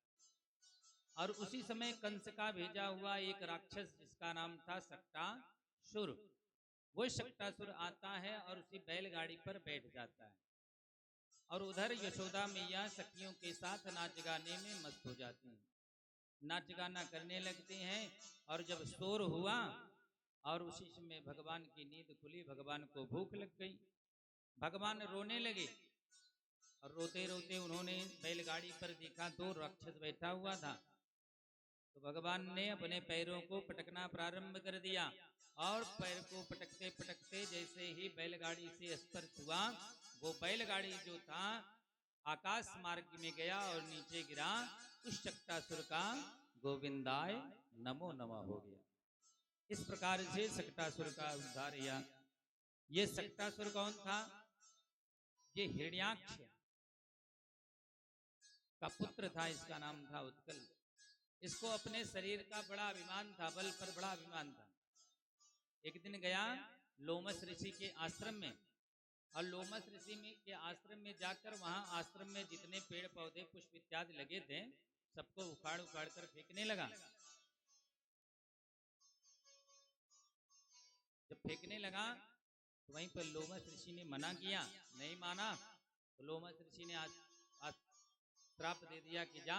[SPEAKER 1] और उसी समय कंस का भेजा हुआ एक राक्षस जिसका नाम था सक्टासुर, वो सक्टासुर आता है और उसी बैलगाड़ी पर बैठ जाता है और उधर यशोदा मैया सखियों के साथ नाच गाने में मस्त हो जाती हैं, नाच गाना करने लगते हैं। और जब शोर हुआ और उसी समय भगवान की नींद खुली, भगवान को भूख लग गई, भगवान रोने लगे और रोते रोते उन्होंने बैलगाड़ी पर देखा दो राक्षस बैठा हुआ था। तो भगवान ने अपने पैरों को पटकना प्रारंभ कर दिया और पैर को पटकते पटकते जैसे ही बैलगाड़ी से स्पर्श हुआ, वो बैलगाड़ी जो था आकाश मार्ग में गया और नीचे गिरा। उस सक्टासुर का गोविंदाय नमो नमः हो गया। इस प्रकार से सक्टासुर का उद्धार हुआ। ये सक्टासुर कौन था? ये हिरण्याक्ष का पुत्र था, इसका नाम था उत्कल। इसको अपने शरीर का बड़ा अभिमान था, बल पर बड़ा अभिमान था। एक दिन गया लोमस ऋषि के आश्रम में और लोमस ऋषि में के आश्रम में जाकर वहां आश्रम में जितने पेड़ पौधे पुष्प इत्यादि लगे थे सबको उखाड़ उखाड़ कर फेंकने लगा। जब फेंकने लगा तो वहीं पर लोमस ऋषि ने मना किया, नहीं माना। तो लोमस ऋषि ने श्राप दे दिया कि जा,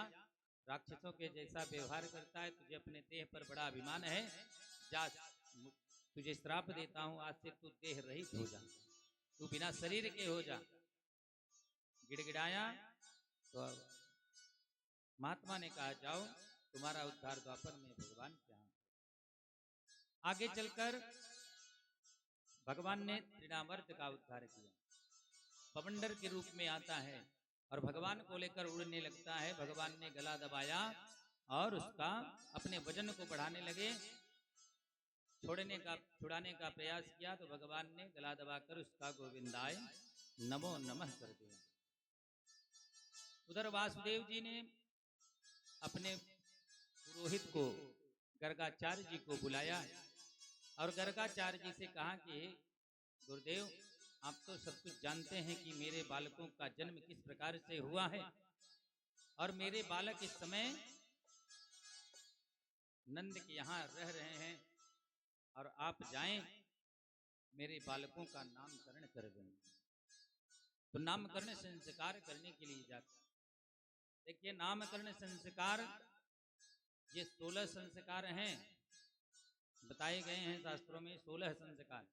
[SPEAKER 1] राक्षसों के जैसा व्यवहार करता है, तुझे अपने देह पर बड़ा अभिमान है, जा तुझे श्राप देता हूं, आज से तू देह रहित हो जा, तू बिना शरीर के हो जा। गिड़गिड़ाया तो महात्मा ने कहा जाओ, तुम्हारा उद्धार द्वापर में भगवान के यहाँ। आगे चलकर भगवान ने त्रिनावर्त का उद्धार किया, पवंडर के रूप में आता है और भगवान को लेकर उड़ने लगता है। भगवान ने गला दबाया और उसका अपने वजन को बढ़ाने लगे, छुड़ाने का प्रयास किया तो भगवान ने गला दबाकर उसका गोविंदाय नमो नमः कर दिया। उधर वासुदेव जी ने अपने पुरोहित को गर्गाचार्य जी को बुलाया और गर्गाचार्य जी से कहा कि गुरुदेव, आप तो सब कुछ जानते हैं कि मेरे बालकों का जन्म किस प्रकार से हुआ है और मेरे बालक इस समय नंद के यहाँ रह रहे हैं और आप जाएं मेरे बालकों का नामकरण कर दें। तो नामकरण संस्कार करने के लिए जाते। देखिए, नामकरण संस्कार ये 16 संस्कार हैं, बताए गए हैं शास्त्रों में 16 संस्कार।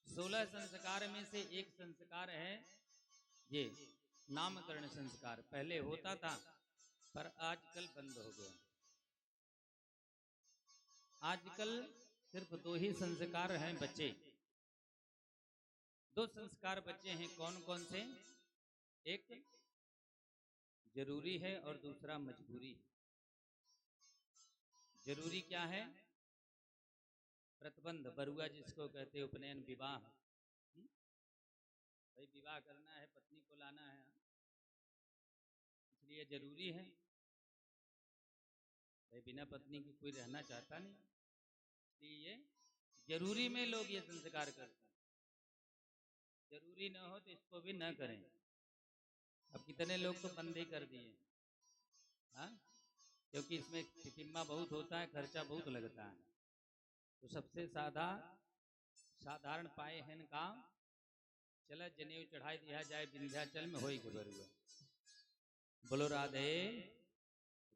[SPEAKER 1] 16 संस्कार में से एक संस्कार है ये नामकरण संस्कार। पहले होता था पर आजकल बंद हो गया। आजकल सिर्फ 2 ही संस्कार हैं बच्चे। 2 संस्कार बच्चे हैं, कौन कौन से? एक जरूरी है और दूसरा मजबूरी। जरूरी क्या है? प्रतिबंध, बरुआ जिसको कहते हैं, उपनयन, विवाह। भाई विवाह करना है, पत्नी को लाना है, इसलिए जरूरी है। भाई बिना पत्नी के कोई रहना चाहता नहीं, इसलिए जरूरी में लोग ये संस्कार करते हैं। जरूरी न हो तो इसको भी न करें। अब कितने लोग तो बंद ही कर दिए, हाँ, क्योंकि इसमें टिटिम्मा बहुत होता है, खर्चा बहुत लगता है। तो सबसे साधारण पाए हैं काम, चला जनेऊ चढ़ाई दिया जाए विंध्याचल में होई के बरुआ। बोलो राधे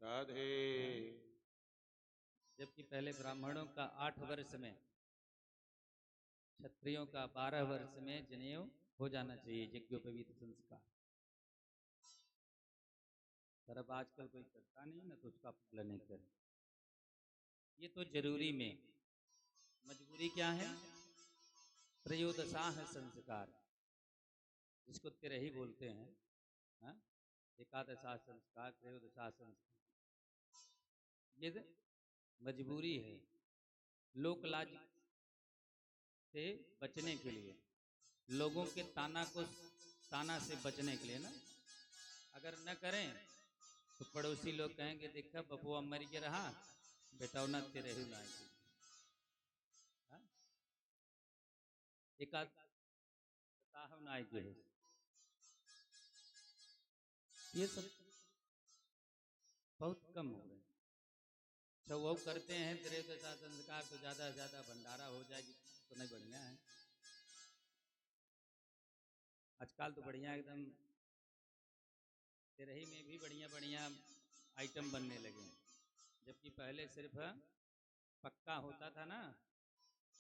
[SPEAKER 2] राधे।
[SPEAKER 1] जबकि पहले ब्राह्मणों का 8 वर्ष में, क्षत्रियों का 12 वर्ष में जनेऊ हो जाना चाहिए, यज्ञोपवीत संस्कार। पर अब आजकल कोई करता नहीं ना, तो उसका पालन नहीं करे। ये तो जरूरी में। मजबूरी क्या है? त्रयोदशाह संस्कार, जिसको तिरही बोलते हैं, हाँ? एकादशा संस्कार, त्रयोदशा संस्कार, ये मजबूरी है। लोक लाज से बचने के लिए, लोगों के ताना से बचने के लिए ना। अगर न करें तो पड़ोसी लोग कहेंगे देखा बबुआ मर के रहा बेटा न तेरे ही ना एक आध ना जो है ये सब बहुत कम हो रहे हैं। अच्छा वो करते हैं तेरे के साथ संस्कार तो ज्यादा से ज्यादा भंडारा हो जाएगी तो नहीं बढ़िया है। आजकल तो बढ़िया एकदम तेरही में भी बढ़िया बढ़िया आइटम बनने लगे हैं, जबकि पहले सिर्फ पक्का होता था ना,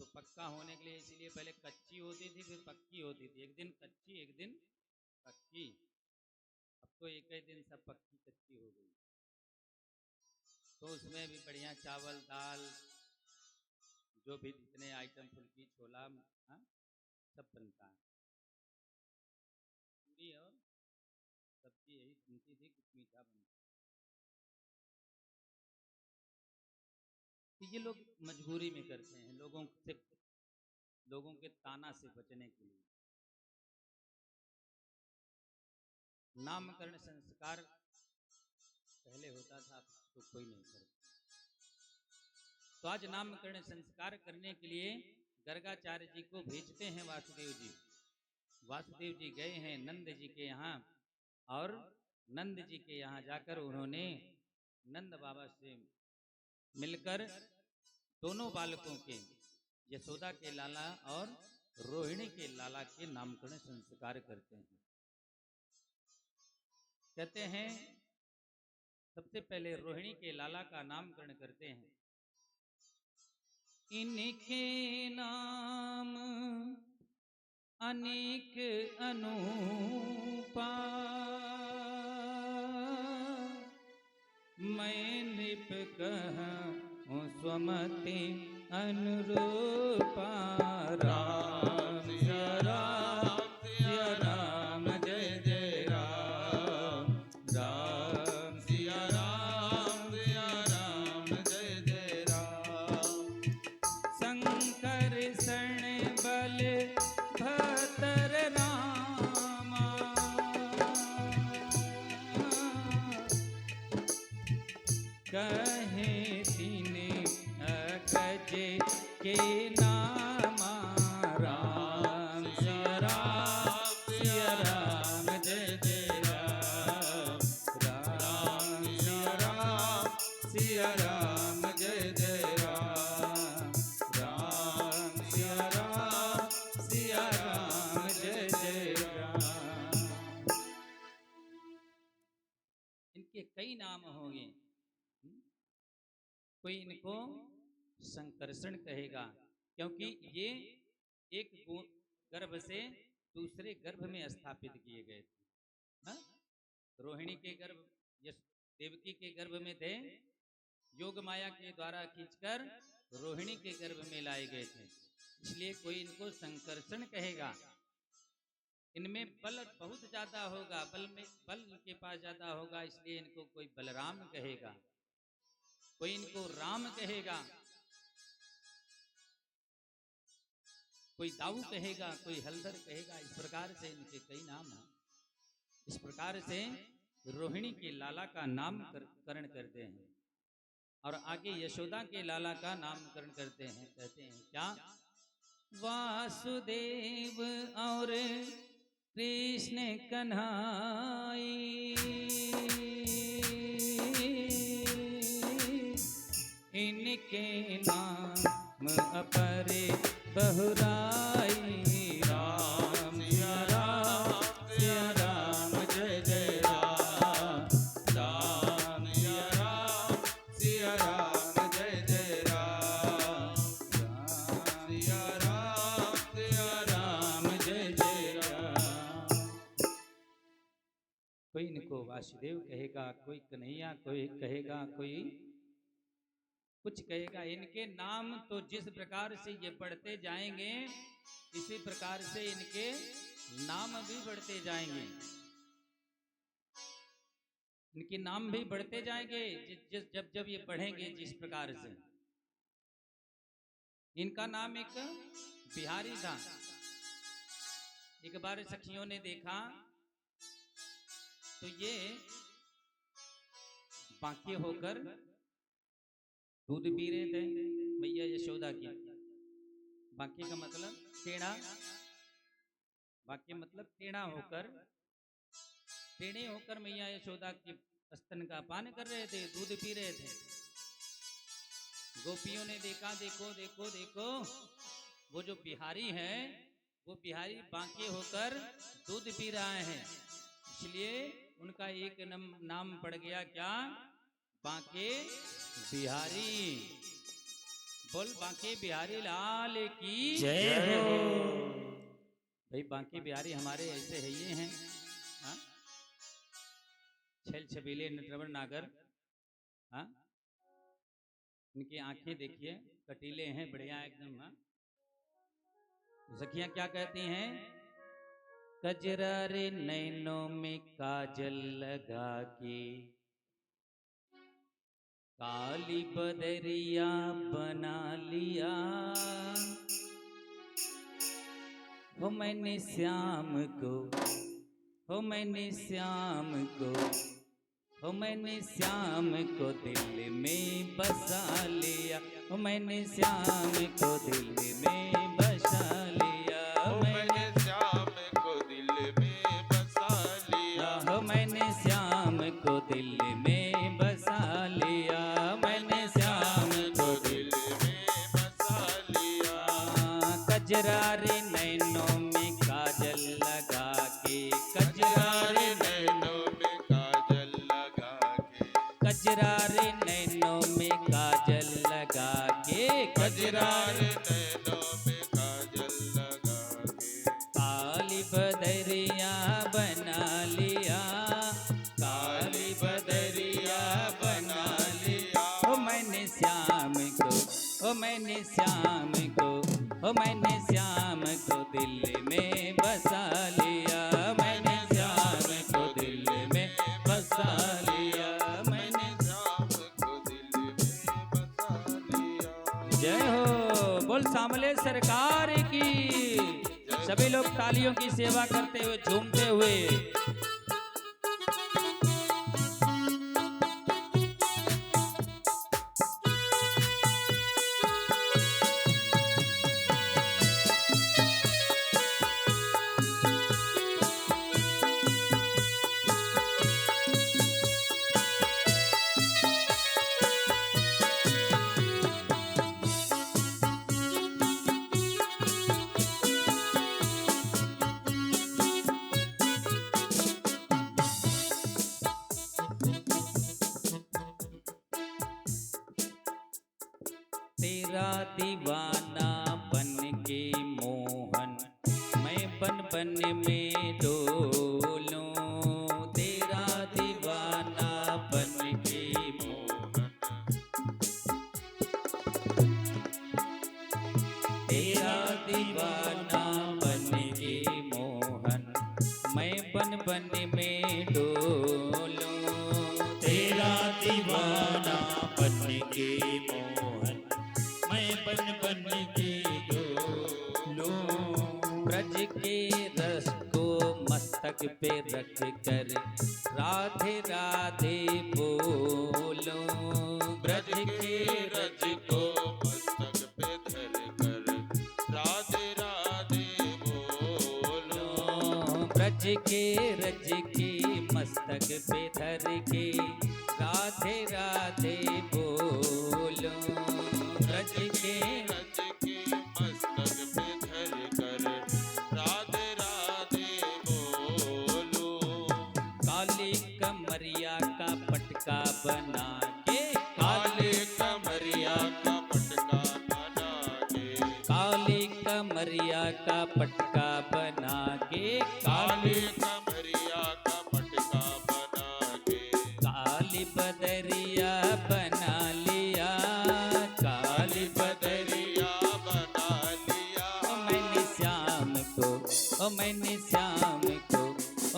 [SPEAKER 1] तो पक्का होने के लिए इसीलिए पहले कच्ची होती थी फिर पक्की होती थी, एक दिन कच्ची एक दिन पक्की। अब तो एक ही दिन सब पक्की कच्ची हो गई, तो उसमें भी बढ़िया चावल दाल जो भी जितने आइटम फुल्की छोला हाँ सब बनता है। पूरी और सब्जी यही बनती थी, कुछ मीठा बनता। तो ये लोग मजबूरी में करते हैं, लोगों के ताना से बचने के लिए। नामकरण संस्कार पहले होता था, तो कोई नहीं करता। तो आज नामकरण संस्कार करने के लिए गर्गाचार्य जी को भेजते हैं वासुदेव जी। वासुदेव जी गए हैं नंद जी के यहाँ, और नंद जी के यहाँ जाकर उन्होंने नंद बाबा से मिलकर दोनों बालकों के, यशोदा के लाला और रोहिणी के लाला के नामकरण संस्कार करते हैं। कहते हैं सबसे पहले रोहिणी के लाला का नामकरण करते हैं। इनके नाम अनेक अनूपा, मैं निप कहूँ स्वमति अनुरूपा। राम सिया राम सिया राम जय जय राम, राम सिया राम जय जय राम। शंकर शरण बल भतर रामा, कहे तीन अकज के नामा। राम सिया राम जय जय राम, राम सिया राम जय जय राम, राम सिया राम जय जय राम। इनके कई नाम होंगे। कोई इनको संकर्षण कहेगा, क्योंकि ये एक गर्भ से दूसरे गर्भ में स्थापित किए गए थे। हाँ? रोहिणी के गर्भ देवकी के गर्भ में थे, योग माया के द्वारा खींचकर रोहिणी के गर्भ में लाए गए थे, इसलिए कोई इनको संकर्षण कहेगा। इनमें बल बहुत ज्यादा होगा, बल के पास ज्यादा होगा, इसलिए इनको कोई बलराम कहेगा, कोई इनको राम कहेगा, कोई दाऊ कहेगा, कोई हलधर कहेगा। इस प्रकार से इनके कई नाम हैं। इस प्रकार से रोहिणी के लाला का नामकरण करते हैं, और आगे यशोदा के लाला का नामकरण करते हैं। कहते हैं क्या? वासुदेव और कृष्ण कन्हाई, इनके नाम अपरे बहुराई। राम सिया राम जय जय राम, राम सिया राम जय जय राम, राम सिया राम जय जय राम। कोई इनको वासुदेव कहेगा, कोई कन्हैया, कोई कहेगा, कोई कुछ कहेगा। इनके नाम तो जिस प्रकार से ये बढ़ते जाएंगे, इसी प्रकार से इनके नाम भी बढ़ते जाएंगे। इनके नाम भी बढ़ते जाएंगे जब जब ये बढ़ेंगे जिस प्रकार से। इनका नाम एक बिहारी था। एक बार सखियों ने देखा तो ये बांके होकर दूध पी रहे थे मैया यशोदा की। बांके का मतलब टेढ़ा, बांके मतलब टेढ़ा होकर, टेढ़े होकर मैया यशोदा की स्तन का पान कर रहे थे, दूध पी रहे थे। गोपियों ने देखा, देखो देखो देखो, वो जो बिहारी है वो बिहारी बांके होकर दूध पी रहा है, इसलिए उनका एक नाम पड़ गया, क्या? बांके बिहारी। बोल बांके बिहारी लाल की
[SPEAKER 3] जय हो।
[SPEAKER 1] भाई बांके बिहारी हमारे ऐसे है ये हैं, हाँ? छल छबीले नटवर नागर, हाँ? इनकी आंखें देखिए कटीले हैं, बढ़िया एकदम, हाँ? सखियां क्या कहती हैं? कजरा रे नैनों में काजल लगा के, काली बदरिया बना लिया, हो मैंने श्याम को, हो मैंने श्याम को, हो मैंने श्याम को दिल में बसा लिया, हो मैंने श्याम को दिल में बसा लिया,
[SPEAKER 2] मैंने श्याम को दिल में बसा लिया,
[SPEAKER 1] हो मैंने श्याम को दिल में बसा लिया, मैंने श्याम को
[SPEAKER 2] दिल में बसा लिया।
[SPEAKER 1] कजरा रे नैनों में काजल लगा के, कजरा रे
[SPEAKER 2] नैनों में काजल लगा के,
[SPEAKER 1] कजरा रे नैनों में काजल लगा के, कजरा रे
[SPEAKER 2] नैनों में काजल लगा के,
[SPEAKER 1] काली बदरिया बना लिया, काली बदरिया बना लिया, ओ मैंने श्याम को, ओ मैंने श्याम को, ओ मैंने श्याम को दिल में बसा लिया, मैंने श्याम को दिल में बसा लिया, मैंने
[SPEAKER 2] श्याम को दिल में बसा लिया।
[SPEAKER 1] जय हो। बोल सामले सरकार की। सभी लोग तालियों की सेवा करते हुए, झूमते हुए। तेरा दीवाना बन के मोहन, मैं बन बन में डोलूं, तेरा दीवाना बन के मोहन, तेरा दीवाना बन के मोहन, मैं बन बन में डोलूं,
[SPEAKER 3] तेरा दीवाना बन के मोहन, मैं बन बन के डोलूं।
[SPEAKER 1] ब्रज के रस को मस्तक पे रख कर राधे राधे बोलो, ब्रज के
[SPEAKER 2] रज को मस्तक पे धर कर राधे राधे बोलो,
[SPEAKER 1] ब्रज के रज के मस्तक पे धर के राधे राधे बोलो, ब्रज के
[SPEAKER 2] रज के मस्तक पे धर कर राधे राधे बोलो,
[SPEAKER 1] काली कमरिया का पटका बना के,
[SPEAKER 2] काले कमरिया का पटका बना के,
[SPEAKER 1] काली कमरिया का पटका बना के,
[SPEAKER 2] काले कमरिया का पटका बना के,
[SPEAKER 1] काली बदरिया बना लिया, काली
[SPEAKER 2] बदरिया बना लिया,
[SPEAKER 1] ओ मैंने श्याम को, ओ मैंने श्याम को,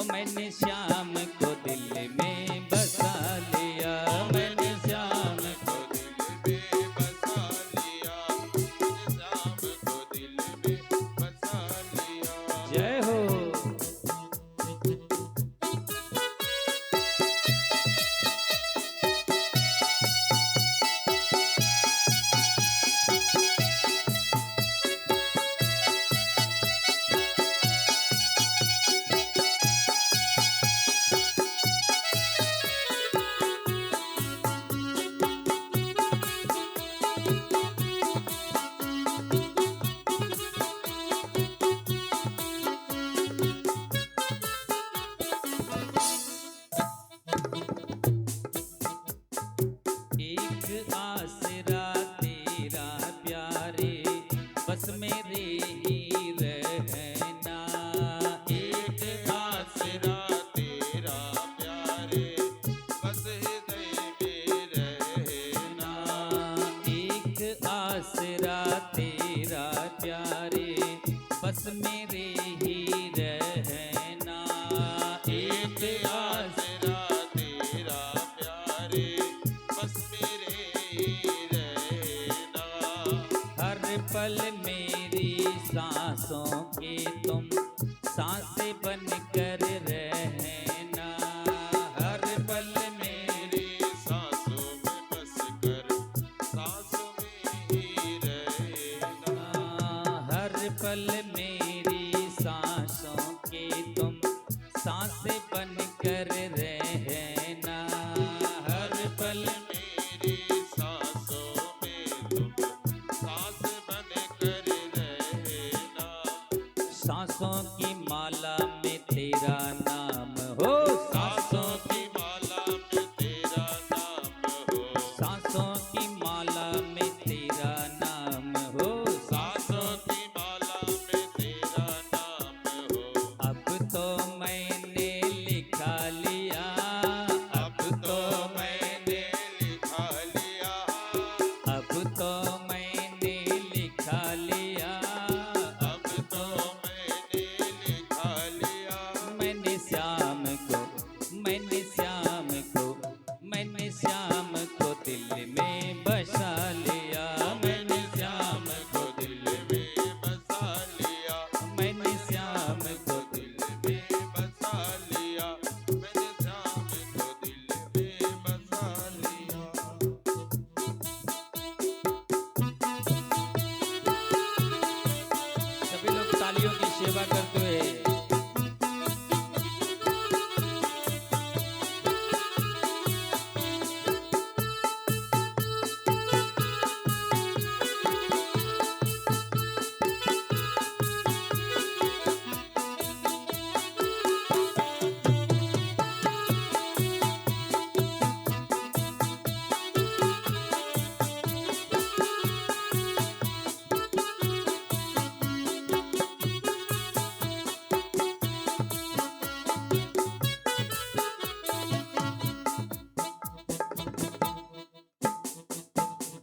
[SPEAKER 1] ओ मैंने श्याम को दिल में बसा लिया, मैंने श्याम
[SPEAKER 2] को दिल में बसा लिया, श्याम को दिल में बसा लिया।
[SPEAKER 1] आसरा तेरा प्यारे, बस मेरे ही रहना। एक
[SPEAKER 2] आसरा तेरा प्यारे, बस मेरे ही रहना।
[SPEAKER 1] हर पल मेरी सांसों के तुम सांसें बन कर रहना। हर पल
[SPEAKER 2] मेरी सांसों में बस कर, सांसों में ही रहना।
[SPEAKER 1] हर पल मेरी सांसों के तुम सांसें बन कर रहना। हर पल
[SPEAKER 2] मेरी सांसों में तुम सांस बन कर रहना।
[SPEAKER 1] सांसों की माला में तेरा नाम हो, सांसों
[SPEAKER 2] की माला में तेरा नाम हो,
[SPEAKER 1] सांसों की माला में तेरा नाम हो।
[SPEAKER 2] सांसों की माला में तेरा नाम हो।
[SPEAKER 1] अब तो मैंने लिखा लिया,
[SPEAKER 2] अब तो मैंने लिखा लिया,
[SPEAKER 1] अब तो मैंने लिखा लिया।
[SPEAKER 2] अब तो मैंने लिखा लिया।
[SPEAKER 1] मैंने श्याम को, मैंने श्याम को, मैंने श्याम को दिल में बसा लिया। मैंने श्याम को
[SPEAKER 2] दिल में बसा लिया,
[SPEAKER 1] मैंने श्याम को
[SPEAKER 2] दिल में बसा लिया, मैंने श्याम को दिल में बसा लिया।
[SPEAKER 1] सभी लोग तालियों की सेवा करते हुए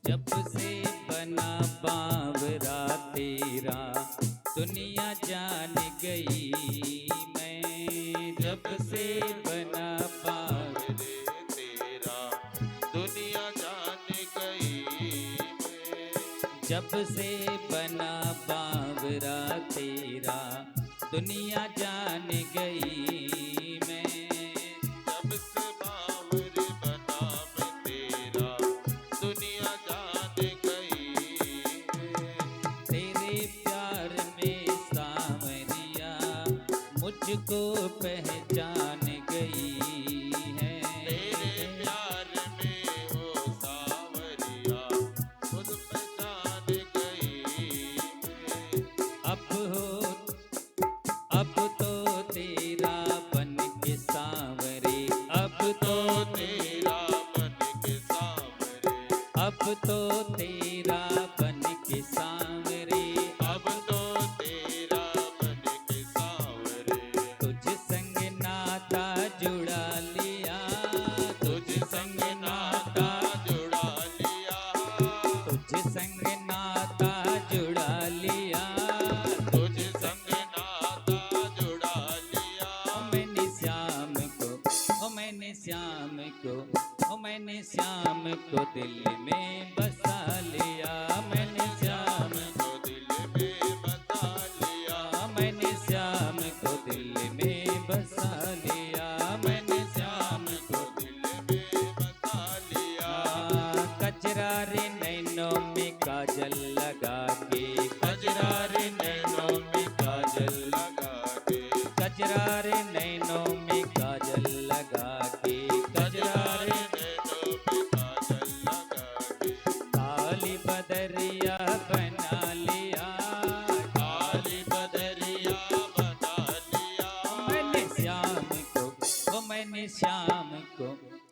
[SPEAKER 1] जब से बना बावरा तेरा दुनिया जान गई। मैं जब से बना बावरा
[SPEAKER 2] तेरा दुनिया जान गई। मैं
[SPEAKER 1] जब से बना बावरा तेरा दुनिया जान गई। मैं
[SPEAKER 2] जब से बावर बना मैं तेरा दुनिया जान गई।
[SPEAKER 1] तेरे प्यार में सांवरिया मुझको पहचान गई है।
[SPEAKER 2] तेरे प्यार में हो सावरिया खुद पहचान गई।
[SPEAKER 1] अब तो तेरा बन के सांवरे, अब तो
[SPEAKER 2] तेरा मन के सावरे,
[SPEAKER 1] अब तो तेरा बन के सांवरे।
[SPEAKER 2] अब तो तेरा मन के सावरे।
[SPEAKER 1] तुझ संग नाता जुड़ा लिया,
[SPEAKER 2] तुझ संग नाता जुड़ा लिया,
[SPEAKER 1] तुझ संग नाता जुड़ा लिया।
[SPEAKER 2] तुझ संग नाता जुड़ा लिया।
[SPEAKER 1] मैंने श्याम को, ओ मैंने श्याम को, ओ मैंने श्याम को दिल में बसा लिया। मैंने श्याम
[SPEAKER 2] को दिल में बसा लिया,
[SPEAKER 1] मैंने श्याम को दिल में बसा लिया। मैंने श्याम को
[SPEAKER 2] दिल में बसा लिया।
[SPEAKER 1] कजरारे नैनों में काजल लगा के, कजरारे नैनों में काजल,
[SPEAKER 2] लगा के
[SPEAKER 1] कजरारे नैनों में काजल लगा के, कजरारे
[SPEAKER 2] नैनों में काजल लगा के
[SPEAKER 1] काली बदरिया बना लिया।
[SPEAKER 2] काली बदरिया बना लिया।
[SPEAKER 1] मैंने श्याम को, ओ मैंने श्याम को,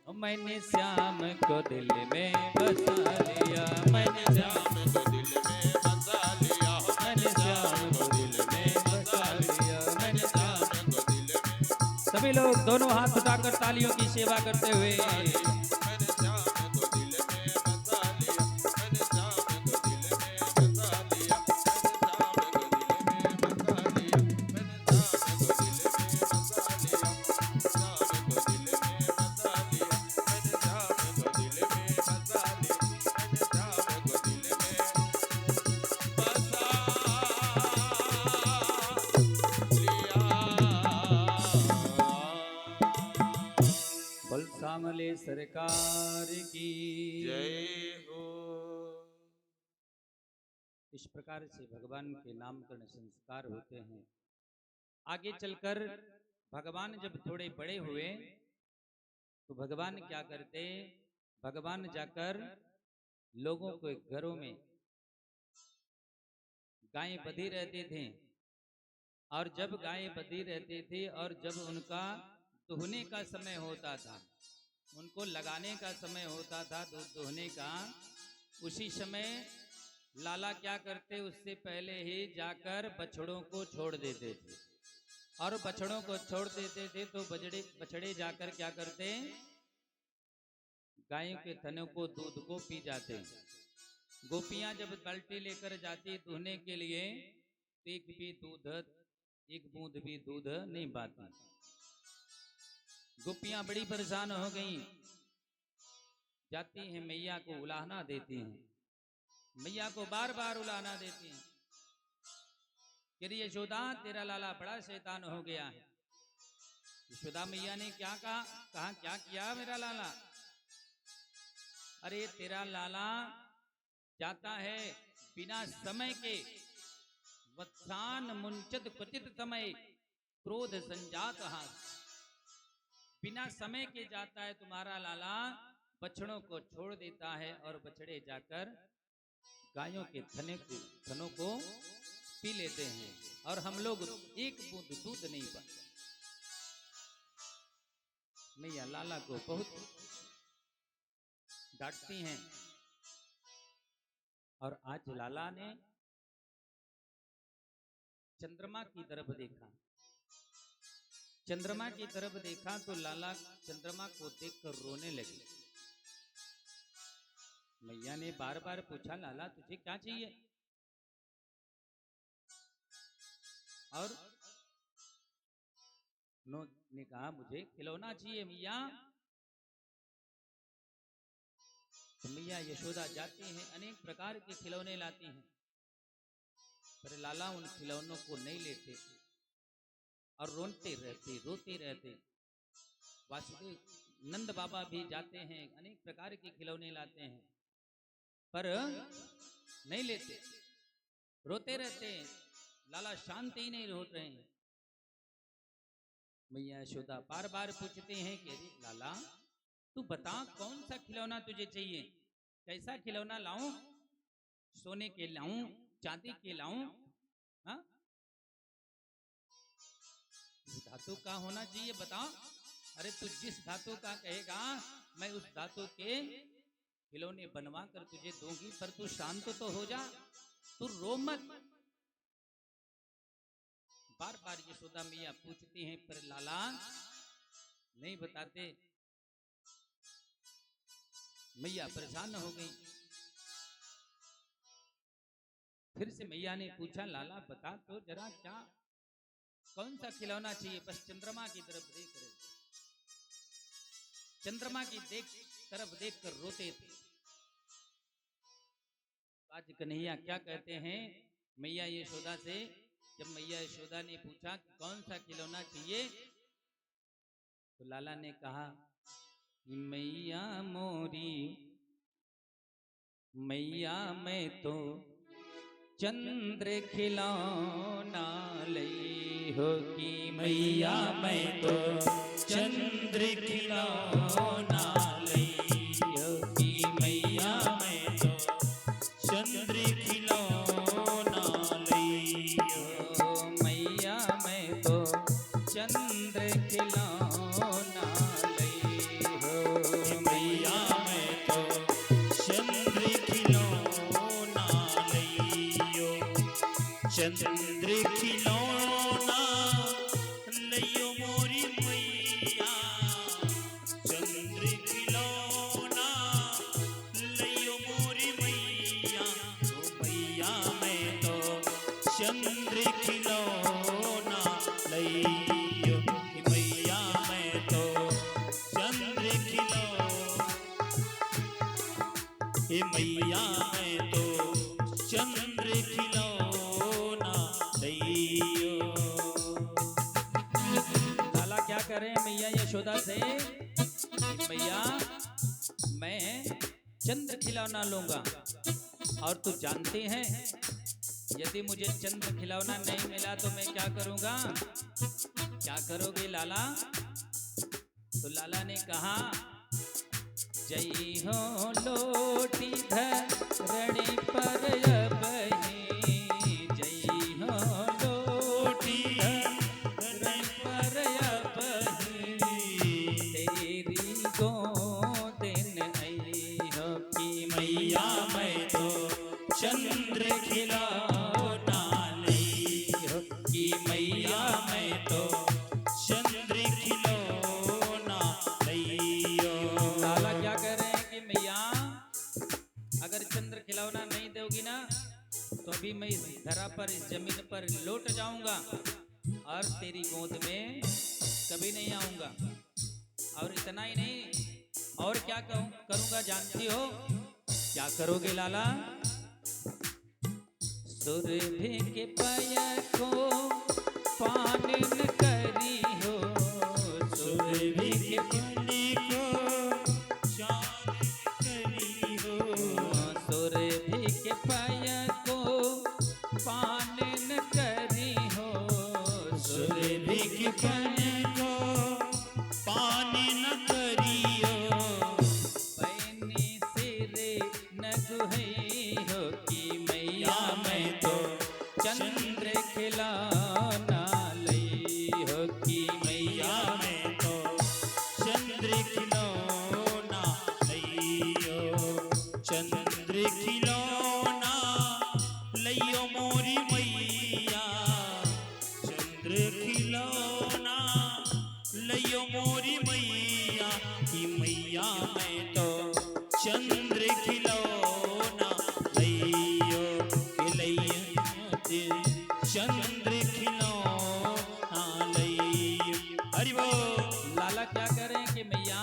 [SPEAKER 1] ओ मैंने श्याम को दिल में बसा लिया। मैंने श्याम
[SPEAKER 2] को दिल में बसा लिया।
[SPEAKER 1] मैंने श्याम को दिल में बसा लिया। मैंने श्याम
[SPEAKER 2] को दिल में
[SPEAKER 1] सभी लोग दोनों हाथ उठाकर तालियों की सेवा करते हुए
[SPEAKER 2] मैंने श्याम को दिल में बसा लिया। मैंने श्याम को दिल
[SPEAKER 1] सरकार की
[SPEAKER 2] जय हो।
[SPEAKER 1] इस प्रकार से भगवान के नामकरण संस्कार होते हैं। आगे चलकर भगवान जब थोड़े बड़े हुए तो भगवान क्या करते, भगवान जाकर लोगों के घरों में गायें बंधी रहते थे, और जब गायें बंधी रहते थे और जब उनका दुहने का समय होता था, उनको लगाने का समय होता था दूध दुहने का, उसी समय लाला क्या करते, उससे पहले ही जाकर बछड़ों को छोड़ देते थे। और बछड़ों को छोड़ देते थे तो बछड़े जाकर क्या करते, गायों के थनों को दूध को पी जाते। गोपियां जब बाल्टी लेकर जाती दुहने के लिए, एक बूंद भी दूध नहीं पाती। गोपियां बड़ी परेशान हो गईं, जाती हैं मैया को उलाहना देती हैं, मैया को बार बार उलाहना देती हैं कि यशोदा तेरा लाला बड़ा शैतान हो गया है। यशोदा मैया ने क्या कहा क्या किया मेरा लाला? अरे तेरा लाला जाता है बिना समय के, वत्सान मुंचद क्वचित समय क्रोध संजात हास। बिना समय के जाता है तुम्हारा लाला, बछड़ों को छोड़ देता है और बछड़े जाकर गायों के थनों को पी लेते हैं, और हम लोग एक बूंद दूध नहीं पाते। मैया लाला को बहुत डांटती हैं। और आज लाला ने चंद्रमा की तरफ देखा, चंद्रमा की तरफ देखा तो लाला चंद्रमा को देखकर रोने लगे। मैया ने बार बार पूछा, लाला तुझे क्या चाहिए? और उन्होंने कहा मुझे खिलौना चाहिए मैया। तो मैया यशोदा जाती हैं, अनेक प्रकार के खिलौने लाती हैं, पर लाला उन खिलौनों को नहीं लेते और रोते रहते। वासुदेव नंद बाबा भी जाते हैं, अनेक प्रकार के खिलौने लाते हैं, पर नहीं लेते, रोते रहते हैं। लाला शांत ही नहीं हो रहे हैं। मैया यशोदा बार बार पूछते हैं कि अरे लाला तू बता कौन सा खिलौना तुझे चाहिए, कैसा खिलौना लाऊं? सोने के लाऊं, चांदी के लाऊं? हाँ, धातु का होना चाहिए बता। अरे तू जिस धातु का कहेगा मैं उस धातु के खिलौने बनवा कर तुझे दूंगी, पर तू शांत तो हो जा, तू रो मत। बार बार यशोदा मैया पूछती हैं, पर लाला नहीं बताते। मैया परेशान हो गई। फिर से मैया ने पूछा, लाला बता तो जरा क्या कौन सा खिलौना चाहिए? बस चंद्रमा की तरफ देख रहे, चंद्रमा की तरफ देखकर रोते थे। आज कन्हैया क्या कहते हैं मैया यशोदा से, जब मैया यशोदा ने पूछा कि कौन सा खिलौना चाहिए, तो लाला ने कहा कि मैया मोरी, मैया मैं तो चंद्र खिलौना लई हो की, मैया मैं तो चंद्र खिलौना लई हो की, मैया मैं तो
[SPEAKER 3] चंद्र खिलौना लई
[SPEAKER 1] हो, मैया मैं तो चंद्र खिलौना लई हो,
[SPEAKER 3] मैया मैं तो चंद्र खिलौना लइयो, चंद्र खिलौना लइयो मोरी मैया, चंद्र खिलौना लइयो मोरी मैया। ओ मैया मैं तो चंद्र खिलौना लइयो, मैया मैं तो चंद्र खिलौना, हे मैया मैं तो चंद्र खिलौना लइयो।
[SPEAKER 1] खिलौना लूंगा। और तू जानते हैं यदि मुझे चंद्र खिलौना नहीं मिला तो मैं क्या करूंगा? क्या करोगे लाला? तो लाला ने कहा, जई हो लोटी धरणी पर अबही, जई हो लोटी धरणी पर अबही, तेरी गोदिन आई हो कि मैया मैं तो चंद्र खिलौना लई हो कि मैया मैं तो
[SPEAKER 3] चंद्र खिलौना लइयो।
[SPEAKER 1] लाला क्या कह रहे हैं कि मैया अगर चंद्र खिलौना नहीं दोगी ना तो अभी मैं इस धरा पर, इस जमीन पर लौट जाऊंगा और तेरी गोद में कभी नहीं आऊंगा। और इतना ही नहीं, और क्या करूंगा जानती हो? क्या करोगे लाला? सुरभि के पय को पानी न करी हो, सुरभि के
[SPEAKER 3] बलि को चांद करी हो,
[SPEAKER 1] सुरभि के पय को पानी न करी हो,
[SPEAKER 3] सुरभि के बलि को पानी न करियो।
[SPEAKER 1] पैनी सिरे न गुहई हो कि मैया मैं तो चंद्र खिलौना लई हो कि मैया
[SPEAKER 3] मैं तो चंद्र खिलौना लइयो। चंद्र खिलौना लइयो मोरी मैया, चंद्र खिलौना लइयो मोरी मैया कि मैया मैं तो चंद्र खिलौना लइयो कि लइयो चंद्र खिलौना लइयो। हरि बोल।
[SPEAKER 1] लाला क्या कह रहे हैं कि मैया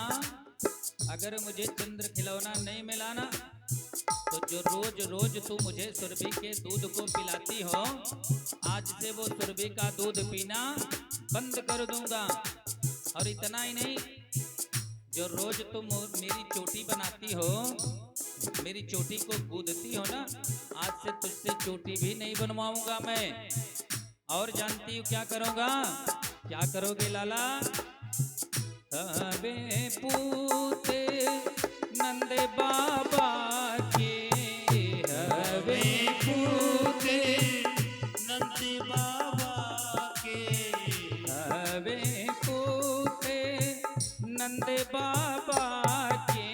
[SPEAKER 1] अगर मुझे चंद्र खिलौना नहीं मिला ना तो जो रोज रोज तू मुझे सुरभि के दूध को पिलाती हो, आज से वो सुरभि का दूध पीना बंद कर दूंगा। और इतना ही नहीं, जो रोज तुम मेरी चोटी बनाती हो, मेरी चोटी को गूंदती हो ना, आज से तुझसे चोटी भी नहीं बनवाऊंगा मैं। और जानती हूँ क्या करूंगा? क्या करोगे लाला? हवे पूते नंद बाबा के, हवे
[SPEAKER 3] पूते नंद बाबा के,
[SPEAKER 1] हवे पूते नंद बाबा के,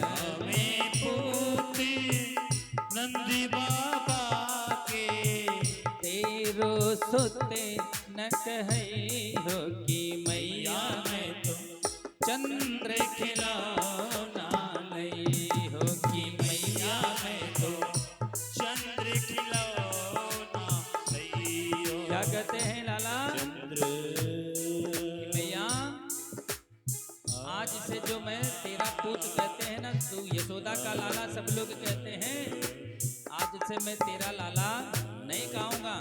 [SPEAKER 3] हमें पूते नंद बाबा के,
[SPEAKER 1] तेरो सुते न कहई हो कि मैया मैं तो चंद्र खिलौना लई हो कि मैया मैं तो।
[SPEAKER 3] चंद्र खिलौना लइयो।
[SPEAKER 1] क्या कहते हैं लाला?
[SPEAKER 3] चंद्र
[SPEAKER 1] मैया आज से जो मैं तेरा पूत कहते हैं ना, तू यशोदा का लाला सब लोग कहते हैं, आज से मैं तेरा लाला नहीं कहूंगा,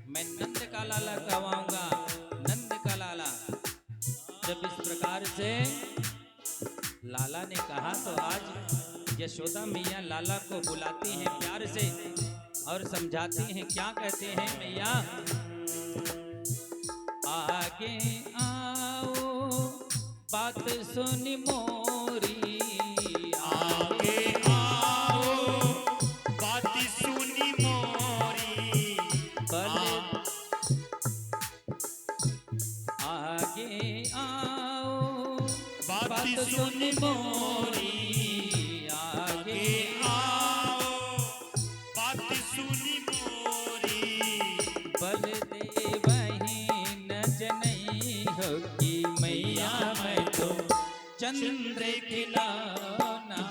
[SPEAKER 1] मैं नंद का लाला कहवाऊंगा, नंद का लाला। जब इस प्रकार से लाला ने कहा तो आज यशोदा मैया लाला को बुलाती हैं प्यार से और समझाती हैं। क्या कहते हैं मैया? आगे आओ बात सुनी मोरी,
[SPEAKER 3] आगे आओ बात सुनी मोरी,
[SPEAKER 1] आगे आओ
[SPEAKER 3] बात सुनी मोरी,
[SPEAKER 1] आगे
[SPEAKER 3] आओ बात सुनी मोरी।
[SPEAKER 1] बलदेव न जनई हो कि मैया मैं तो चंद्र खिलौना